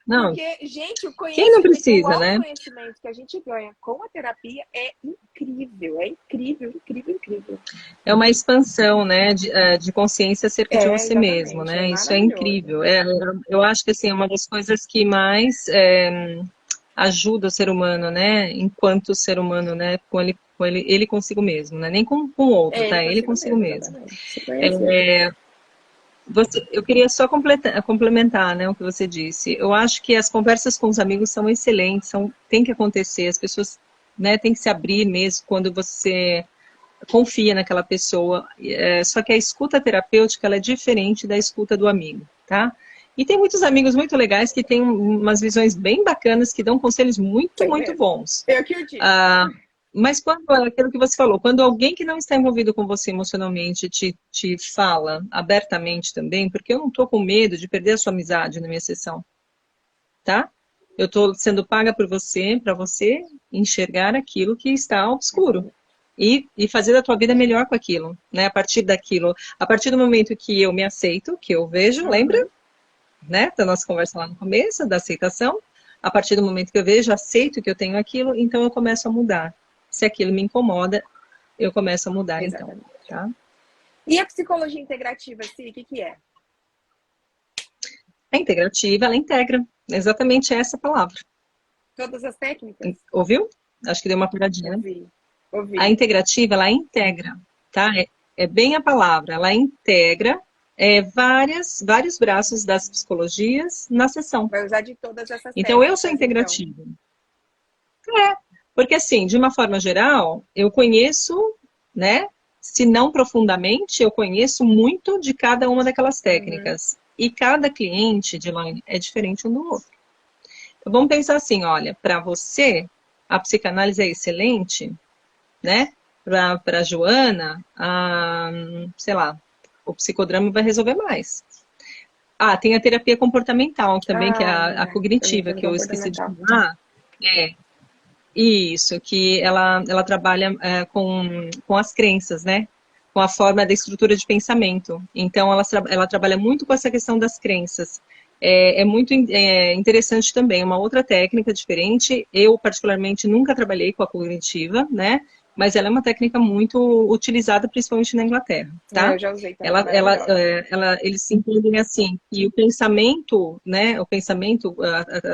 Não, Porque, gente, o quem não conhecimento, o precisa, né? autoconhecimento que a gente ganha com a terapia é incrível. É incrível, incrível, incrível. É uma expansão, né, de consciência acerca de É, você mesmo, exatamente. É né? Isso é maravilhoso. incrível. Eu acho que assim, é uma das coisas que mais ajuda o ser humano, né? Enquanto ser humano, né? Ele consigo mesmo, né? Nem com o outro, É ele tá? Ele consigo consigo mesmo, mesmo. exatamente. Se conhecer. Eu queria só complementar, né, o que você disse. Eu acho que as conversas com os amigos são excelentes, tem que acontecer. As pessoas, né, têm que se abrir mesmo quando você confia naquela pessoa. Só que a escuta terapêutica ela é diferente da escuta do amigo, tá? E tem muitos amigos muito legais que têm umas visões bem bacanas, que dão conselhos muito, Tem muito mesmo. bons. Eu que o digo. Mas quando é aquilo que você falou, quando alguém que não está envolvido com você emocionalmente te fala abertamente também, porque eu não estou com medo de perder a sua amizade na minha sessão, tá? Eu estou sendo paga por você, para você enxergar aquilo que está obscuro e fazer da tua vida melhor com aquilo, né? A partir daquilo, a partir do momento que eu me aceito, que eu vejo, lembra, né, da nossa conversa lá no começo, da aceitação, a partir do momento que eu vejo, aceito que eu tenho aquilo, então eu começo a mudar. Se aquilo me incomoda, eu começo a mudar, então, Exatamente. tá? E a psicologia integrativa, o que é? A integrativa, ela integra, exatamente essa palavra. Todas as técnicas? Ouviu? Acho que deu uma pegadinha, né? Ouvi. A Ouvi. integrativa, ela integra, tá? É bem a palavra, ela integra vários braços das psicologias na sessão. Vai usar de todas essas Então, eu sou técnicas, então. integrativa. Porque assim, de uma forma geral, eu conheço, né? Se não profundamente, eu conheço muito de cada uma daquelas técnicas. E cada cliente, Elaine, é diferente um do outro. Então, vamos pensar assim, olha, para você, a psicanálise é excelente, né? Para a Joana, sei lá, o psicodrama vai resolver mais. Tem a terapia comportamental também, que é a cognitiva, Cognição que eu esqueci de comportamental. falar. Isso, que ela trabalha com as crenças, né? Com a forma da estrutura de pensamento. Então, ela trabalha muito com essa questão das crenças. É muito interessante também, uma outra técnica diferente. Eu, particularmente, nunca trabalhei com a cognitiva, né? Mas ela é uma técnica muito utilizada, principalmente na Inglaterra, tá? Eu já usei também, maravilhosa. Eles se entendem assim, que o pensamento, né? O pensamento,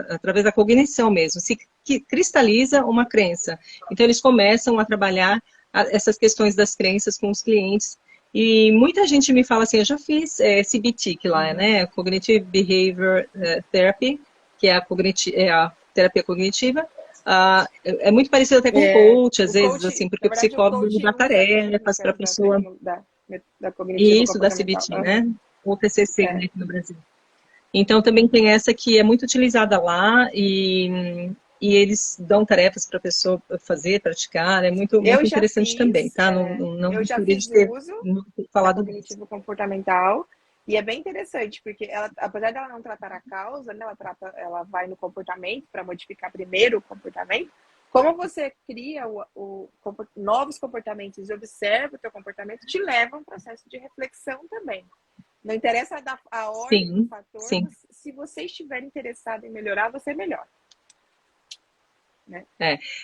através da cognição mesmo, que cristaliza uma crença. Então, eles começam a trabalhar essas questões das crenças com os clientes. E muita gente me fala assim, eu já fiz CBT, que lá, né? Cognitive Behavior Therapy, que é a terapia cognitiva. É muito parecido até com coach, às vezes, coach, assim, porque na o verdade, o psicólogo coach dá usa tarefas para a técnicas pessoa. da cognitiva Isso, da comportamental. CBT, né? O TCC, né, aqui no Brasil. Então, também tem essa que é muito utilizada lá e eles dão tarefas para a pessoa fazer, praticar. É muito, muito Eu já interessante também, fiz, tá? Não eu já gostaria fiz de ter uso da falado disso. cognitivo comportamental e é bem interessante porque ela, apesar dela não tratar a causa, né, ela vai no comportamento para modificar primeiro o comportamento. Como você cria novos comportamentos e observa o teu comportamento, te leva a um processo de reflexão também. Não interessa a ordem do Sim, fator, sim. se você estiver interessado em melhorar, você melhora. Né?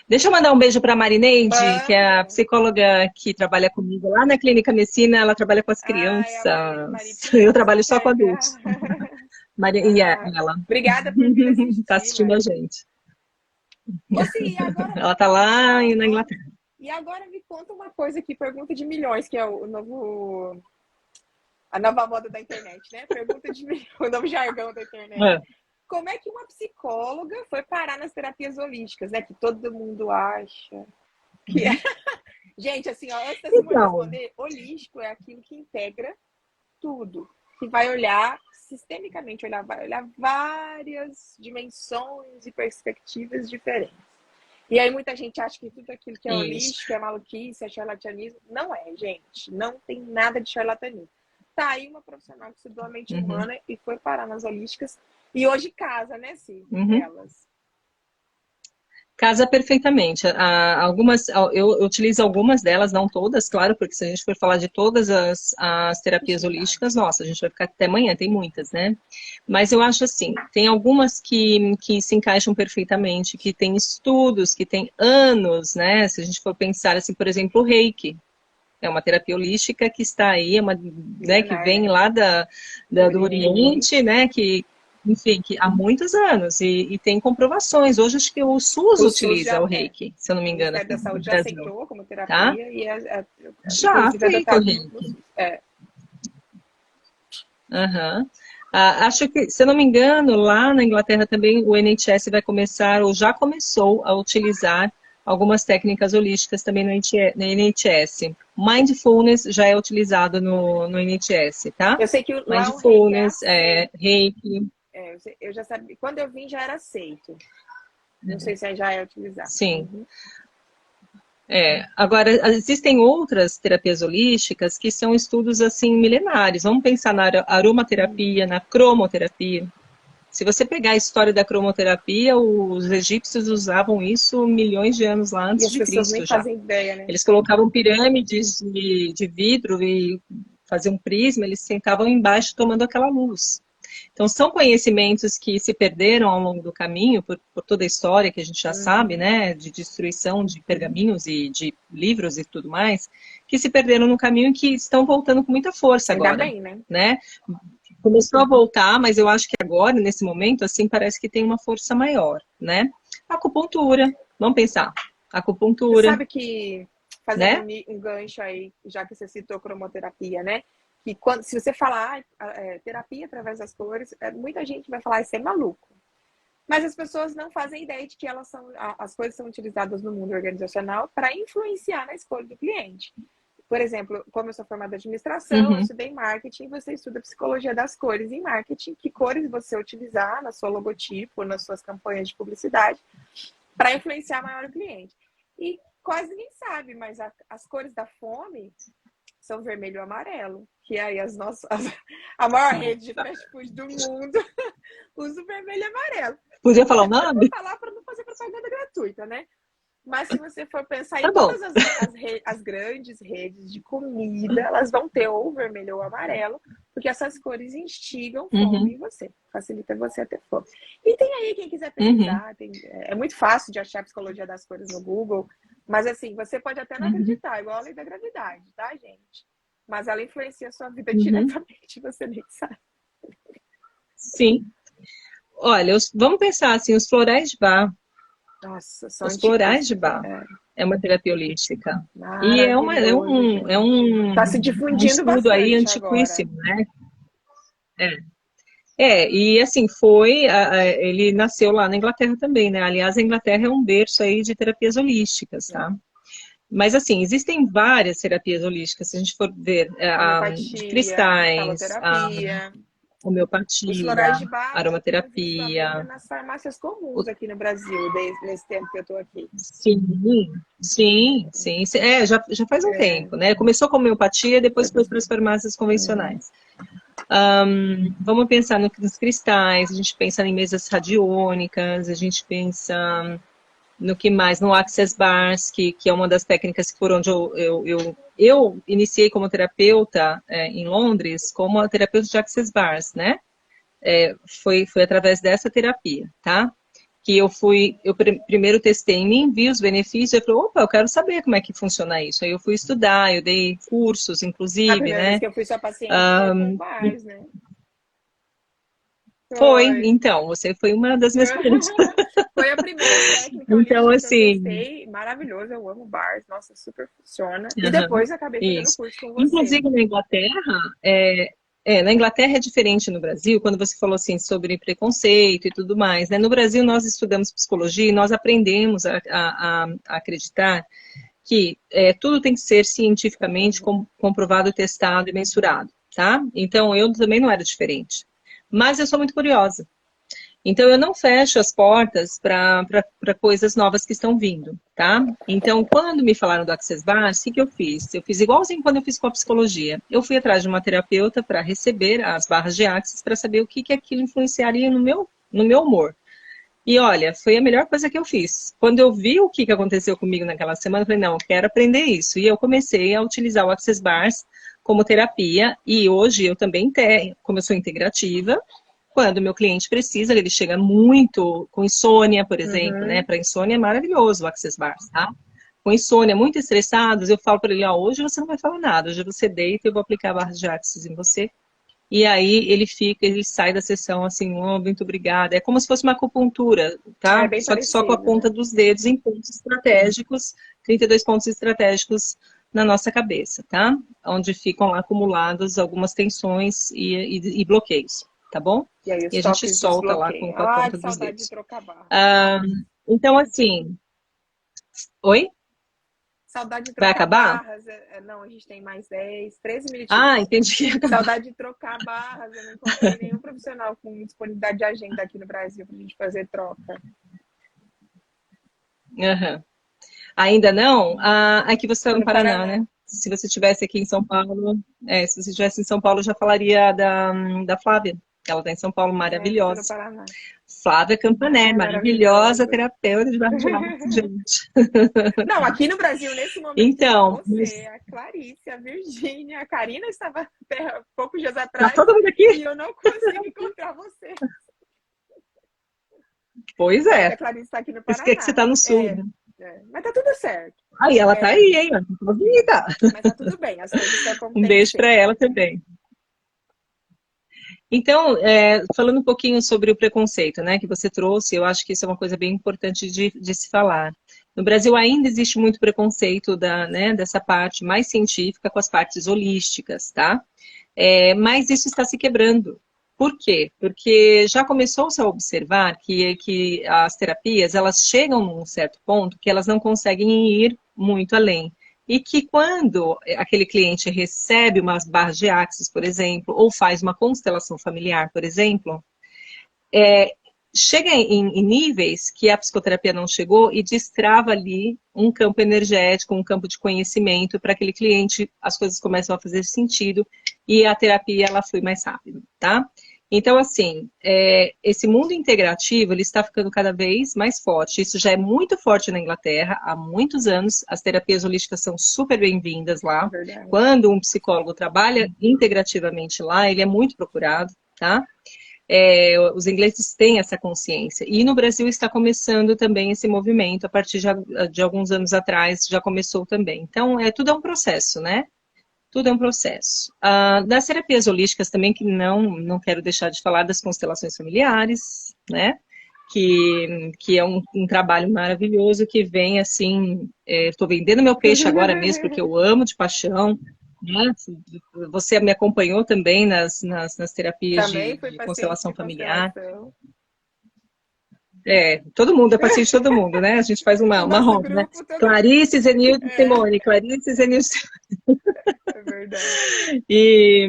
Deixa eu mandar um beijo para a Marineide, que é a Manda. psicóloga que trabalha comigo lá na Clínica Medicina. Ela trabalha com as Ai, a crianças. Eu Maripinha, trabalho só com checa. adultos. E ela Obrigada por vir está assistir, assistindo a Mari. gente. E agora Ela está lá na Inglaterra. E agora me conta uma coisa aqui, pergunta de milhões, que é a nova moda da internet, né? Pergunta de milhões, o novo jargão da internet. Como é que uma psicóloga foi parar nas terapias holísticas, né? Que todo mundo acha que é. Gente, assim, ó, antes da Simone responder, holístico é aquilo que integra tudo, que vai olhar sistemicamente, vai olhar várias dimensões e perspectivas diferentes. E aí muita gente acha que tudo aquilo que é holístico é maluquice, é charlatanismo. Não é, gente. Não tem nada de charlatanismo. Tá aí uma profissional que estudou a mente humana e foi parar nas holísticas. E hoje casa, né, Sim? Elas. Casa perfeitamente. Eu utilizo algumas delas, não todas, claro, porque se a gente for falar de todas as terapias holísticas, nossa, a gente vai ficar até amanhã, tem muitas, né? Mas eu acho assim, tem algumas que se encaixam perfeitamente, que tem estudos, que tem anos, né? Se a gente for pensar assim, por exemplo, o Reiki. É uma terapia holística que está aí, né, que vem lá do Oriente, né? Enfim, que há muitos anos, e tem comprovações. Hoje acho que o SUS utiliza o Reiki, se eu não me O engano, Ministério aqui da no Saúde já Brasil, aceitou como tá? terapia e Já inclusive aceita o no Reiki. SUS. Uhum. Acho que, se eu não me engano, lá na Inglaterra também o NHS vai começar, ou já começou a utilizar algumas técnicas holísticas também no NHS. Mindfulness já é utilizado no NHS, tá? Eu sei que lá o Mindfulness, Reiki Reiki. eu já sabia. Quando eu vim já era aceito. Não sei se já é utilizado. Sim. Agora, existem outras terapias holísticas que são estudos assim milenares. Vamos pensar na aromaterapia, na cromoterapia. Se você pegar a história da cromoterapia, os egípcios usavam isso milhões de anos lá E antes as de pessoas Cristo nem já. fazem ideia, né? Eles colocavam pirâmides de vidro e faziam um prisma, eles sentavam embaixo tomando aquela luz. Então, são conhecimentos que se perderam ao longo do caminho, por toda a história que a gente já sabe, né, de destruição de pergaminhos e de livros e tudo mais, que se perderam no caminho e que estão voltando com muita força Ainda agora, bem, né? Começou a voltar, mas eu acho que agora, nesse momento, assim, parece que tem uma força maior, né? Acupuntura, vamos pensar. Você Acupuntura, sabe que, fazendo né? um gancho aí, já que você citou cromoterapia, né? Que se você falar terapia através das cores, muita gente vai falar, isso é maluco. Mas as pessoas não fazem ideia de que as cores são utilizadas no mundo organizacional para influenciar na escolha do cliente. Por exemplo, como eu sou formada em administração, eu estudei marketing, você estuda psicologia das cores em marketing, que cores você utilizar na sua logotipo, nas suas campanhas de publicidade, para influenciar maior o cliente. E quase ninguém sabe, mas as cores da fome são vermelho e amarelo, que aí a maior rede de fast food do mundo usa o vermelho e amarelo. Podia falar o Eu nome? vou falar para não fazer propaganda gratuita, né? Mas se você for pensar Tá em bom. todas as grandes redes de comida, elas vão ter ou vermelho ou amarelo, porque essas cores instigam fome em você, facilita você a ter fome. E tem aí quem quiser pesquisar, é muito fácil de achar a psicologia das cores no Google, mas assim, você pode até não acreditar, igual a lei da gravidade, tá, gente? Mas ela influencia a sua vida diretamente, você nem sabe. Sim. Olha, vamos pensar assim, os florais de Bach. Nossa, são Os florais de Bach é uma terapia holística. E é um tá se difundindo estudo aí bastante antiquíssimo, agora. né? E assim, ele nasceu lá na Inglaterra também, né? Aliás, a Inglaterra é um berço aí de terapias holísticas, tá? Mas assim, existem várias terapias holísticas, se a gente for ver, de cristais, faloterapia. homeopatia, Os florais de Bach, aromaterapia. nas farmácias comuns aqui no Brasil, nesse tempo que eu estou aqui. Sim. Já faz um tempo, né? Começou com homeopatia, depois foi para as farmácias convencionais. Vamos pensar nos cristais, a gente pensa em mesas radiônicas, a gente pensa no que mais? No Access Bars, que é uma das técnicas que por onde eu iniciei como terapeuta em Londres, como a terapeuta de Access Bars, né? Foi através dessa terapia, tá? Que eu primeiro testei em mim, vi os benefícios, eu falei, opa, eu quero saber como é que funciona isso. Aí eu fui estudar, eu dei cursos, inclusive, A primeira vez que eu fui sua paciente foi com Bars, né? Então, você foi uma das minhas clientes. Foi a primeira técnica então, assim, que eu testei, maravilhoso, eu amo Bars, nossa, super funciona. E depois acabei fazendo curso com você. Inclusive na Inglaterra é diferente no Brasil, quando você falou assim sobre preconceito e tudo mais, né? No Brasil nós estudamos psicologia e nós aprendemos a acreditar que tudo tem que ser cientificamente comprovado, testado e mensurado, tá? Então eu também não era diferente. Mas eu sou muito curiosa. Então, eu não fecho as portas para coisas novas que estão vindo, tá? Então, quando me falaram do Access Bars, o que eu fiz? Eu fiz igualzinho quando eu fiz com a psicologia. Eu fui atrás de uma terapeuta para receber as barras de Access para saber o que aquilo influenciaria no meu humor. E olha, foi a melhor coisa que eu fiz. Quando eu vi o que aconteceu comigo naquela semana, eu falei, não, eu quero aprender isso. E eu comecei a utilizar o Access Bars como terapia. E hoje eu também tenho, como eu sou integrativa, quando o meu cliente precisa, ele chega muito com insônia, por exemplo, né? Uhum. Para insônia é maravilhoso o Access Bars, tá? Com insônia, muito estressados, eu falo para ele, ó, hoje você não vai falar nada, hoje você deita, eu vou aplicar barras de Access em você. E aí ele sai da sessão assim, oh, muito obrigada. É como se fosse uma acupuntura, É tá? bem Só que só com a parecido, ponta né? dos dedos em pontos estratégicos, 32 pontos estratégicos na nossa cabeça, tá? Onde ficam lá acumuladas algumas tensões e bloqueios, tá bom? E aí E os a gente toques solta lá desbloqueiam. com a Ai, ponta que dos saudade de dedos. trocar barra. Ah, então, assim, oi? Saudade de Vai trocar acabar? barras. Não, a gente tem mais 10, 13 Ah, minutinhos. entendi que ia acabar. Saudade de trocar barras. Eu não encontrei nenhum profissional com disponibilidade de agenda aqui no Brasil para a gente fazer troca. Aham. Ainda não? Ah, aqui você está Tô no no Paraná, Paraná. né? Se você estivesse aqui em São Paulo, se você estivesse em São Paulo, eu já falaria da Flávia. Ela está em São Paulo, Tô no maravilhosa. Paraná. Flávia Campané, Ai, maravilhosa maravilhosa. terapeuta de barra de laço, gente. Não, aqui no Brasil, nesse momento, só Então, você, a Clarice, a Virgínia, a Karina estava até poucos dias tá atrás todo mundo e aqui? eu não consigo encontrar você. Pois Não, porque é. a Clarice está aqui no Isso que é que você Paraná. tá no sul, né? Mas tá tudo certo. Aí, ela tá É, aí, hein? Ó, vida. mas tá tudo bem, as coisas estão como Um tem que beijo para ser. ela também. Então, falando um pouquinho sobre o preconceito, né, que você trouxe, eu acho que isso é uma coisa bem importante de se falar. No Brasil ainda existe muito preconceito dessa parte mais científica com as partes holísticas, tá? Mas isso está se quebrando. Por quê? Porque já começou-se a observar que as terapias, elas chegam num certo ponto que elas não conseguem ir muito além. E que quando aquele cliente recebe umas barras de Axis, por exemplo, ou faz uma constelação familiar, por exemplo, chega em níveis que a psicoterapia não chegou e destrava ali um campo energético, um campo de conhecimento para aquele cliente, as coisas começam a fazer sentido e a terapia ela flui mais rápido, tá? Então, assim, esse mundo integrativo, ele está ficando cada vez mais forte. Isso já é muito forte na Inglaterra há muitos anos. As terapias holísticas são super bem-vindas lá. Verdade. Quando um psicólogo trabalha integrativamente lá, ele é muito procurado, tá? Os ingleses têm essa consciência. E no Brasil está começando também esse movimento, a partir de alguns anos atrás já começou também. Então, tudo é um processo, né? Tudo é um processo. Das terapias holísticas também, que não quero deixar de falar das constelações familiares, né? Que é um trabalho maravilhoso que vem assim, estou vendendo meu peixe agora mesmo, porque eu amo de paixão, né? Você me acompanhou também nas terapias Também fui de paciente constelação de familiar. constelação. Todo mundo, é paciente de todo mundo, né? A gente faz No uma nosso roda, né? grupo, todo mundo. Clarice, Zenilde e É, Simone, Clarice, Zenilde. é verdade. E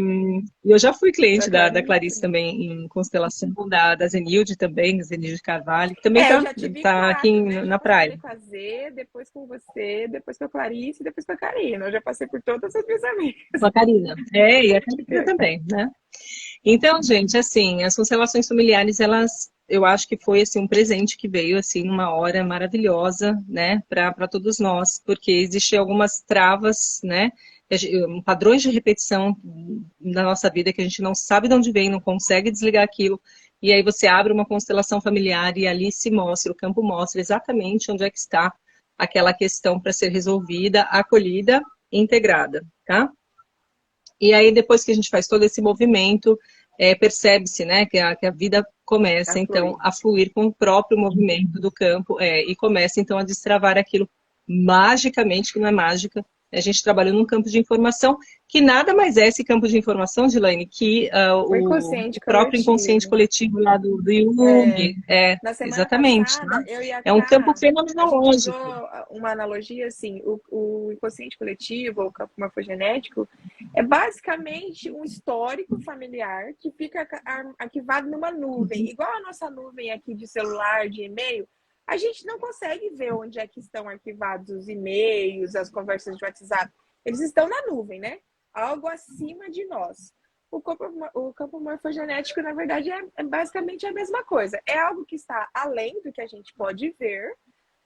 eu já fui Da cliente da Clarice Clarice. também em constelação, da Zenilde também, Zenilde Carvalho, que também Eu já tive tá aqui 4, né? Já na praia. consegui fazer, depois com você, depois com a Clarice, depois com a Karina. Eu já passei por todas as minhas amigas Com a Karina. E a que tem Karina aqui. também, né? Então, gente, assim, as constelações familiares, eu acho que foi assim um presente que veio assim numa hora maravilhosa, né, para todos nós, porque existem algumas travas, né, padrões de repetição na nossa vida que a gente não sabe de onde vem, não consegue desligar aquilo. E aí você abre uma constelação familiar e ali se mostra, o campo mostra exatamente onde é que está aquela questão para ser resolvida, acolhida, integrada, tá? E aí, depois que a gente faz todo esse movimento, percebe-se, né, que a vida A começa, então, fluir. a fluir com o próprio movimento do campo, e começa, então, a destravar aquilo magicamente, que não é mágica. A gente trabalhou num campo de informação, que nada mais é esse campo de informação, Dilaine, que O o inconsciente próprio inconsciente coletivo. coletivo lá do É, Jung. na semana Exatamente, tá? passada, eu e a É um campo Ká, a gente usou fenomenológico. uma analogia assim, o inconsciente coletivo, ou o campo morfogenético, é basicamente um histórico familiar que fica arquivado numa nuvem, igual a nossa nuvem aqui de celular, de e-mail. A gente não consegue ver onde é que estão arquivados os e-mails, as conversas de WhatsApp. Eles estão na nuvem, né? Algo acima de nós. o campo morfogenético, na verdade, é basicamente a mesma coisa. É algo que está além do que a gente pode ver,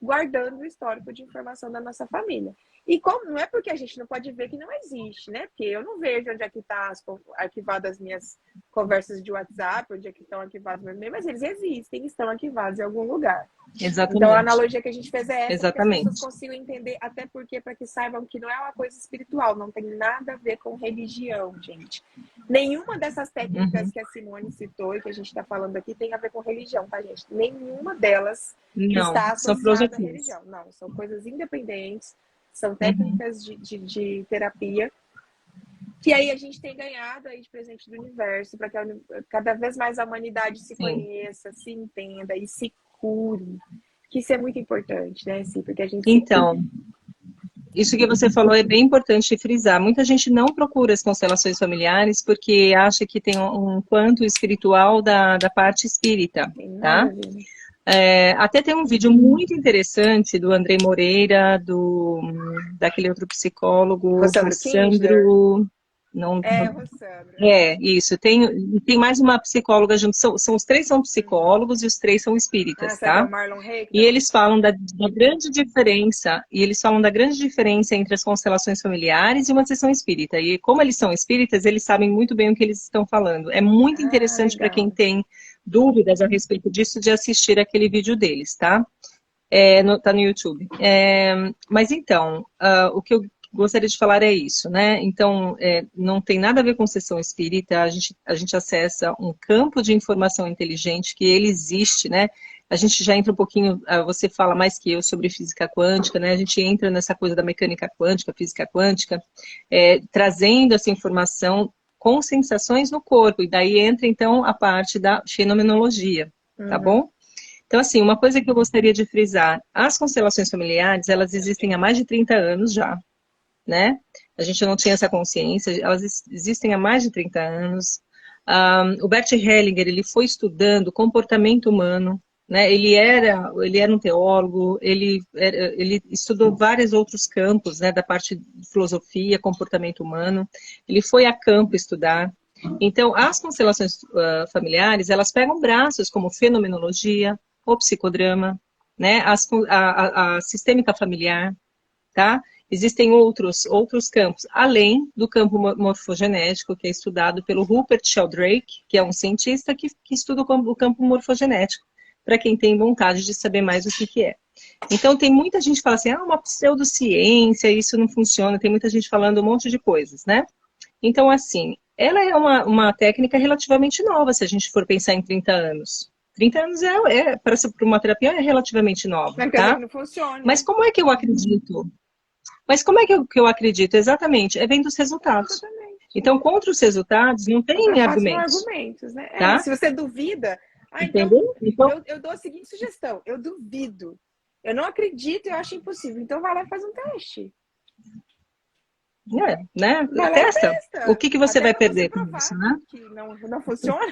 guardando o histórico de informação da nossa família. E como não é porque a gente não pode ver que não existe, né? Porque eu não vejo onde é que está arquivadas as minhas conversas de WhatsApp, onde é que estão arquivados meus e-mails, mas eles existem, estão arquivados em algum lugar. Exatamente. Então a analogia que a gente fez é essa, Exatamente. para que as pessoas consigam entender, até porque para que saibam que não é uma coisa espiritual, não tem nada a ver com religião, gente. Nenhuma dessas técnicas que a Simone citou e que a gente está falando aqui tem a ver com religião, tá, gente? Nenhuma delas está associada à religião. Não, são coisas independentes, são técnicas de terapia que aí a gente tem ganhado aí de presente do universo para que cada vez mais a humanidade se conheça, se entenda e se cure. Que isso é muito importante, né, Sim? Porque a gente Então, isso que você falou é bem importante frisar. Muita gente não procura as constelações familiares porque acha que tem um quanto espiritual da parte espírita, tá? Até tem um vídeo muito interessante do Andrei Moreira, daquele outro psicólogo, Rossandro. Rossandro. Isso. Tem mais uma psicóloga junto. Os três são psicólogos e os três são espíritas, tá? E eles falam da grande diferença, entre as constelações familiares e uma sessão espírita. E como eles são espíritas, eles sabem muito bem o que eles estão falando. É muito interessante para quem tem dúvidas a respeito disso, de assistir aquele vídeo deles, tá? Tá no YouTube. Mas então, o que eu gostaria de falar é isso, né? Então, não tem nada a ver com sessão espírita, a gente acessa um campo de informação inteligente que ele existe, né? A gente já entra um pouquinho, você fala mais que eu sobre física quântica, né? A gente entra nessa coisa da mecânica quântica, física quântica, trazendo essa informação com sensações no corpo, e daí entra, então, a parte da fenomenologia, tá bom? Então, assim, uma coisa que eu gostaria de frisar, as constelações familiares, elas existem há mais de 30 anos já, né? A gente não tinha essa consciência, elas existem há mais de 30 anos. O Bert Hellinger, ele foi estudando comportamento humano, né? Ele era um teólogo, ele estudou vários outros campos, né? Da parte de filosofia, comportamento humano. Ele foi a campo estudar. Então, as constelações familiares, elas pegam braços como fenomenologia, o psicodrama, né? A sistêmica familiar, tá? Existem outros campos, além do campo morfogenético, que é estudado pelo Rupert Sheldrake, que é um cientista que estuda o campo morfogenético, para quem tem vontade de saber mais o que é. Então, tem muita gente que fala assim, uma pseudociência, isso não funciona, tem muita gente falando um monte de coisas, né? Então, assim, ela é uma técnica relativamente nova, se a gente for pensar em 30 anos. 30 anos para uma terapia é relativamente nova, tá? Não funciona. Mas como é que eu acredito? Eu acredito? Exatamente, é vendo os resultados. Exatamente. Então, contra os resultados, não tem argumentos. Argumentos, né? Tá? Se você duvida, então eu dou a seguinte sugestão, eu duvido. Eu não acredito, eu acho impossível. Então vai lá e faz um teste. Né? Testa. O que você vai perder com isso, né? Que não funciona,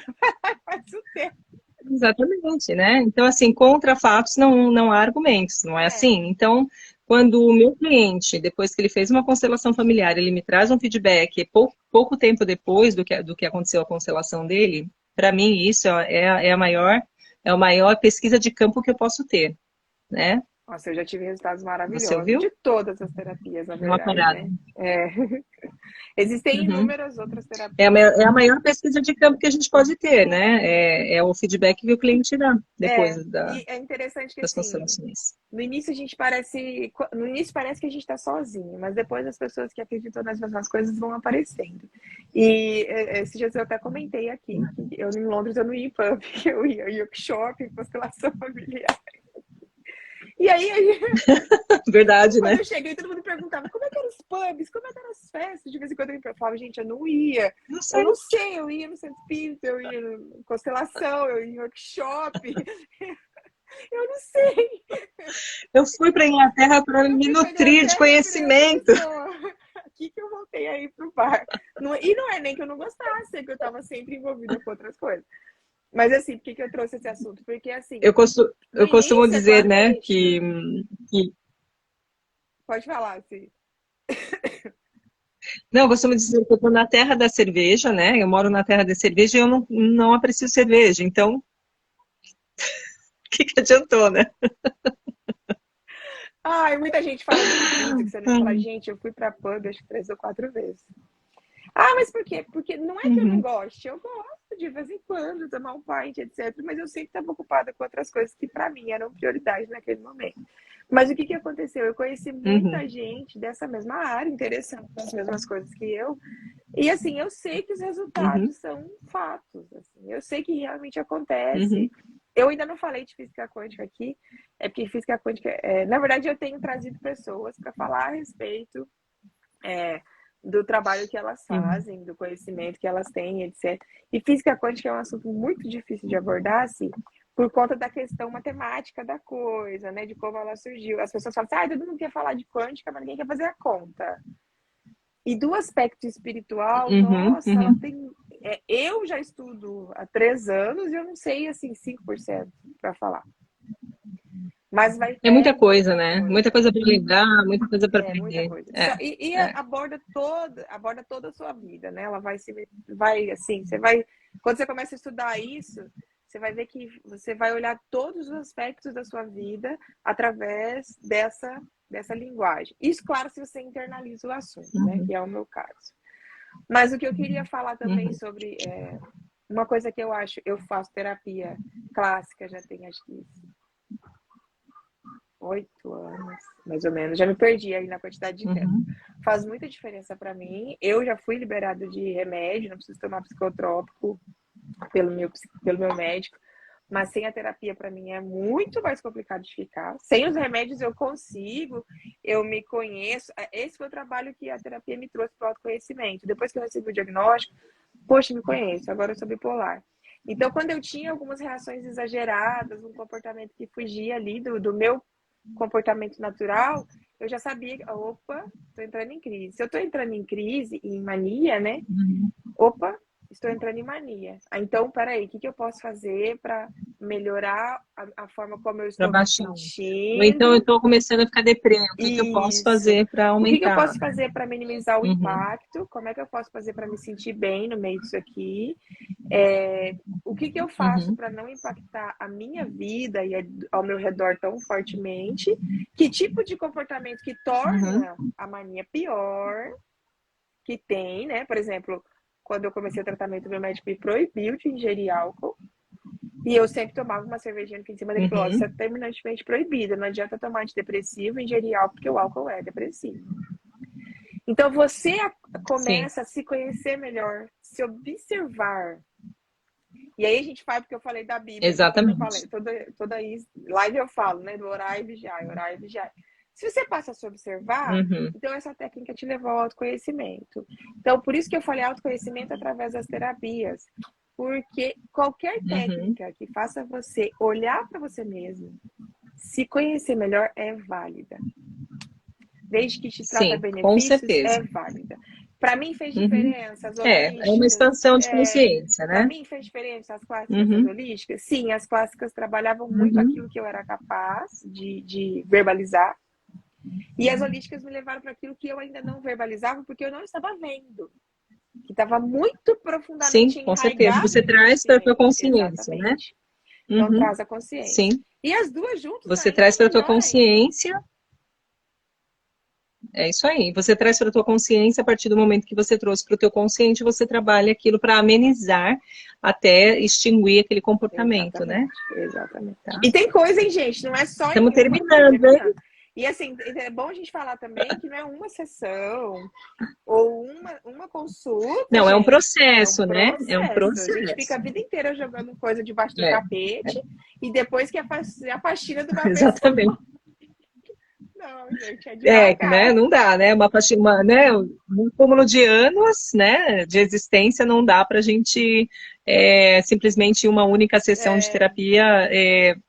faz o teste. Exatamente, né? Então, assim, contra fatos não há argumentos, não é assim? Então, quando o meu cliente, depois que ele fez uma constelação familiar, ele me traz um feedback pouco tempo depois do que aconteceu a constelação dele, para mim isso é a maior pesquisa de campo que eu posso ter, né? Nossa, eu já tive resultados maravilhosos. Você ouviu? De todas as terapias, na verdade, né? Existem inúmeras outras terapias. É a maior pesquisa de campo que a gente pode ter, né? É o feedback que o cliente dá depois e é interessante que, das assim, constelações. no início parece que a gente está sozinho, mas depois as pessoas que acreditam nas mesmas coisas vão aparecendo. E esses dias eu até comentei aqui, que em Londres eu não ia em pub, eu ia em workshop, em constelação familiar. E aí, verdade, quando né? eu cheguei, todo mundo me perguntava como é que eram os pubs, como é que eram as festas. De vez em quando eu falava, gente, eu não ia. Eu não sei, eu ia no centro espírita, eu ia em constelação, eu ia em workshop. Eu não sei. Eu fui para a Inglaterra para me nutrir de conhecimento. Aqui que eu voltei aí pro bar. E não é nem que eu não gostasse, é que eu estava sempre envolvida com outras coisas. Mas assim, por que eu trouxe esse assunto? Porque assim... Eu costumo dizer, né, que... Pode falar, assim. Não, eu costumo dizer que eu estou na terra da cerveja, né? Eu moro na terra da cerveja e eu não aprecio cerveja. Então, o que que adiantou, né? Ai, muita gente fala difícil, que você não fala, gente, eu fui pra pub acho que 3 ou 4 vezes. Ah, mas por quê? Porque não é que eu não Uhum, goste, eu gosto de vez em quando tomar um pint, etc. Mas eu sempre estava ocupada com outras coisas que para mim eram prioridade naquele momento. Mas o que que aconteceu? Eu conheci uhum, muita gente dessa mesma área, interessante nas mesmas coisas que eu. E assim, eu sei que os uhum, resultados são fatos. Assim, eu sei que realmente acontece. uhum, Eu ainda não falei de física quântica aqui, é porque física quântica, na verdade, eu tenho trazido pessoas para falar a respeito é, do trabalho que elas uhum, fazem, do conhecimento que elas têm, etc. E física quântica é um assunto muito difícil de abordar, assim, por conta da questão matemática da coisa, né, de como ela surgiu. As pessoas falam assim, todo mundo quer falar de quântica, mas ninguém quer fazer a conta. E do aspecto espiritual, uhum, nossa, ela uhum. tem. Eu já estudo há 3 anos e eu não sei, assim, 5% para falar. Mas É muita é coisa, muita né? Muita coisa. coisa para lidar, muita coisa para É muita aprender. coisa. É, E é. aborda toda a sua vida, né? Ela vai assim, você vai, quando você começa a estudar isso, você vai ver que você vai olhar todos os aspectos da sua vida através dessa linguagem. Isso, claro, se você internaliza o assunto, né? Uhum, Que é o meu caso. Mas o que eu queria falar também uhum, sobre uma coisa que eu acho, eu faço terapia clássica, já tem acho que 8 anos, mais ou menos. Já me perdi aí na quantidade de tempo. uhum, Faz muita diferença para mim. Eu já fui liberada de remédio, não preciso tomar psicotrópico pelo meu médico. Mas sem a terapia, para mim, é muito mais complicado de ficar. Sem os remédios, eu consigo, eu me conheço. Esse foi o trabalho que a terapia me trouxe para o autoconhecimento. Depois que eu recebi o diagnóstico, poxa, me conheço, agora eu sou bipolar. Então, quando eu tinha algumas reações exageradas, um comportamento que fugia ali do meu comportamento natural, eu já sabia que, opa, estou entrando em crise. Se eu estou entrando em crise, em mania, né? uhum. Opa, estou entrando em mania. Então, peraí, o que, que eu posso fazer para melhorar a forma como eu Para estou me baixar. Ou então eu sentindo? estou começando a ficar deprê. O que que eu posso Isso. fazer para O que, que eu aumentar, posso né? fazer para minimizar o Uhum, impacto? Como é que eu posso fazer para me sentir bem no meio disso aqui? O que, que eu faço uhum, para não impactar a minha vida e ao meu redor tão fortemente? Que tipo de comportamento que uhum, torna a mania pior? Que tem, né? Por exemplo, quando eu comecei o tratamento, meu médico me proibiu de ingerir álcool. E eu sempre tomava uma cervejinha no fim de semana. Ele falou: isso é uhum. terminantemente proibido. Não adianta tomar antidepressivo e ingerir álcool, porque o álcool é depressivo. Então você Sim, começa a se conhecer melhor, se observar. E aí a gente faz, porque eu falei da Bíblia aqui, toda, exatamente. toda live eu falo, né? Do orar e vigiar, orar e vigiar. Se você passa a se observar, Uhum, então essa técnica te levou ao autoconhecimento. Então, por isso que eu falei autoconhecimento através das terapias. Porque qualquer uhum. técnica que faça você olhar para você mesmo, se conhecer melhor, é válida. Desde que te trata Sim, com benefícios, é certeza. válida. Para mim fez Uhum. diferença as É uma holísticas. expansão de consciência, Para né? mim fez diferença as clássicas e as Uhum, holísticas. Sim, as clássicas trabalhavam muito uhum. aquilo que eu era capaz de verbalizar. E as holísticas me levaram para aquilo que eu ainda não verbalizava, porque eu não estava vendo. Que estava muito Sim, profundamente com certeza. enraizado Você no meu traz para a tua conhecimento. consciência, né? Exatamente. Então Uhum, traz a consciência. sim. E as duas juntas Você ainda traz para a tua melhor ainda. consciência. É isso aí. Você traz para a tua consciência, a partir do momento que você trouxe para o teu consciente, você trabalha aquilo para amenizar até extinguir aquele comportamento, né? Exatamente, exatamente. Tá? E tem coisa, hein, gente? Não é só em Estamos uma, vai terminando, hein? terminando. E assim, é bom a gente falar também que não é uma sessão ou uma consulta, Não, é um gente. É um processo, né? É um processo. A gente fica processo. a vida inteira jogando coisa debaixo do É, tapete e depois que a faxina de uma pessoa. exatamente. Não, gente, é É, né? devagar. Não dá, né? Né? Um cúmulo de anos, né? De existência não dá para a gente simplesmente em uma única sessão de É, terapia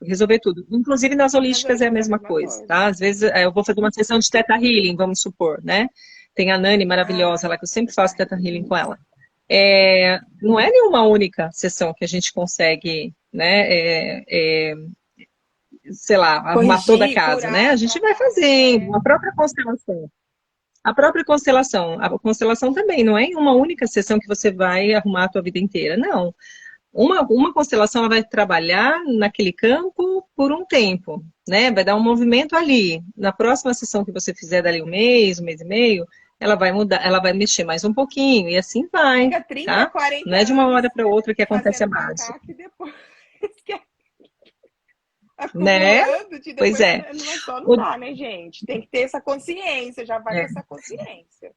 resolver tudo. Inclusive nas nas holísticas é a holísticas é a mesma mesma coisa, coisa. tá? Às vezes eu vou fazer uma sessão de Theta Healing, vamos supor, né? Tem a Nani maravilhosa Ai, lá que eu sempre tá faço Theta Healing com rindo. ela. Não é nenhuma única sessão que a gente consegue, né? Sei lá, arrumar toda a Corrigir, casa, né? A curar, gente vai tratar, né? fazendo, a própria constelação. A própria constelação, a constelação também não é em uma única sessão que você vai arrumar a tua vida inteira, não. Uma constelação ela vai trabalhar naquele campo por um tempo, né? Vai dar um movimento ali. Na próxima sessão que você fizer dali um mês e meio, ela vai mudar, ela vai mexer mais um pouquinho e assim vai, Fica 30, tá? 40 Não é de uma anos hora para outra que acontece a fazendo base, macaco e depois né? acumulando, Pois depois é. só não dá, né, gente? Tem que ter essa consciência, já vai É. com essa consciência.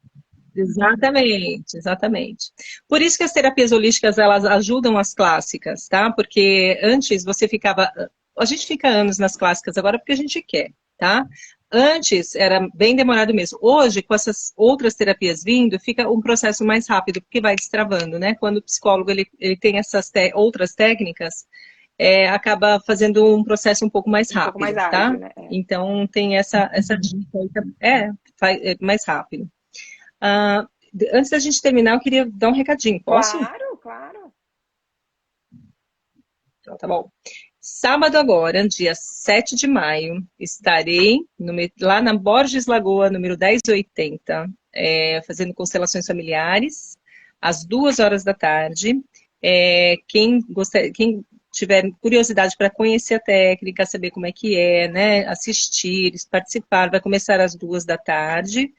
Exatamente, exatamente. Por isso que as terapias holísticas, elas ajudam as clássicas, tá? Porque antes você ficava... A gente fica anos nas clássicas agora porque a gente quer, tá? Antes era bem demorado mesmo. Hoje, com essas outras terapias vindo, fica um processo mais rápido, porque vai destravando, né? Quando o psicólogo ele tem essas outras técnicas, acaba fazendo um processo um pouco mais Um pouco mais rápido, tá? ágil, né? Então, tem essa dica aí, é mais rápido. Antes da gente terminar, eu queria dar um recadinho, posso? Claro, claro. Então, tá bom. Sábado agora, dia 7 de maio, estarei lá na Borges Lagoa, número 1080, fazendo constelações familiares, às 2 horas da tarde. Quem tiver curiosidade para conhecer a técnica, saber como é que é, né, assistir, participar, vai começar às 2 da tarde.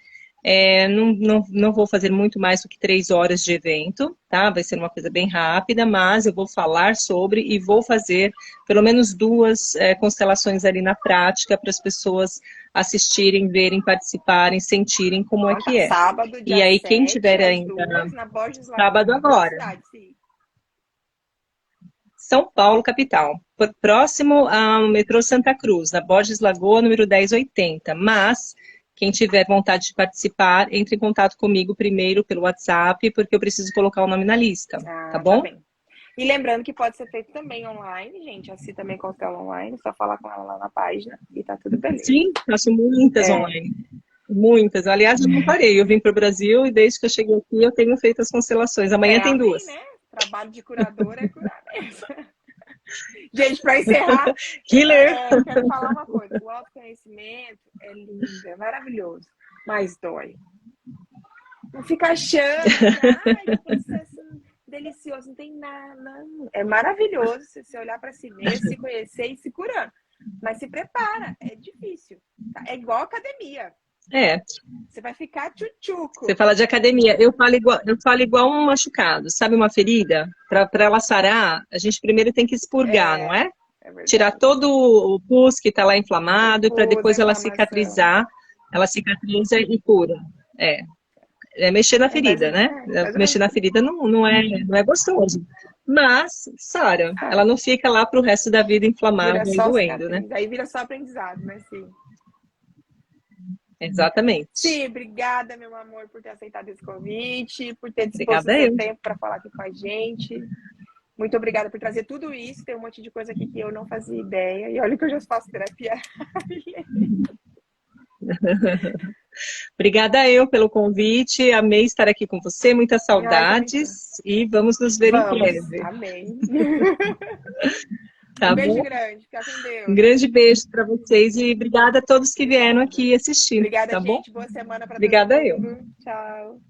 Não vou fazer muito mais do que 3 horas de evento, tá? Vai ser uma coisa bem rápida, mas eu vou falar sobre e vou fazer pelo menos 2 constelações ali na prática para as pessoas assistirem, verem, participarem, sentirem como é que é. Sábado, dia e aí, 7, quem tiver ainda... 2, na Borges Lagoa. Sábado agora. Cidade, sim. São Paulo, capital. Próximo ao metrô Santa Cruz, na Borges Lagoa, número 1080. Mas... quem tiver vontade de participar, entre em contato comigo primeiro pelo WhatsApp, porque eu preciso colocar o nome na lista, tá bom? Tá bem. E lembrando que pode ser feito também online, gente. Assim também constela online, só falar com ela lá na página e tá tudo beleza. Sim, faço muitas online. Muitas. Aliás, eu não parei. Eu vim para o Brasil e desde que eu cheguei aqui eu tenho feito as constelações. Amanhã tem 2. Né? Trabalho de curadora é curar mesmo. Gente, para encerrar, quero falar uma coisa. O autoconhecimento é lindo, é maravilhoso, mas dói. Não fica achando que que processo delicioso, não tem nada. Não. É maravilhoso você olhar para si mesmo, se conhecer e se curando. Mas se prepara, é difícil. Tá? É igual academia. Você vai ficar tchutchuco. Você fala de academia. Eu falo igual um machucado. Sabe uma ferida? Para ela sarar, a gente primeiro tem que expurgar, não é? Tirar todo o pus que está lá inflamado, para depois ela cicatrizar. Ela cicatriza e cura. Mexer na ferida, né? Mexer na ferida não é gostoso. Mas, sara, ela não fica lá para o resto da vida inflamada e doendo, né? Aí vira só aprendizado, né? Sim. Exatamente. Sim, obrigada, meu amor, por ter aceitado esse convite, por ter disposto o seu tempo para falar aqui com a gente. Muito obrigada por trazer tudo isso. Tem um monte de coisa aqui que eu não fazia ideia. E olha que eu já faço terapia. Obrigada eu pelo convite. Amei estar aqui com você. Muitas saudades. E vamos nos ver em breve. Amém. Tá beijo bom? Grande. Fica com Deus. Um grande beijo para vocês e obrigada a todos que vieram aqui assistir. Obrigada, tá gente. Bom? Boa semana para Obrigada todo mundo. eu. Tchau.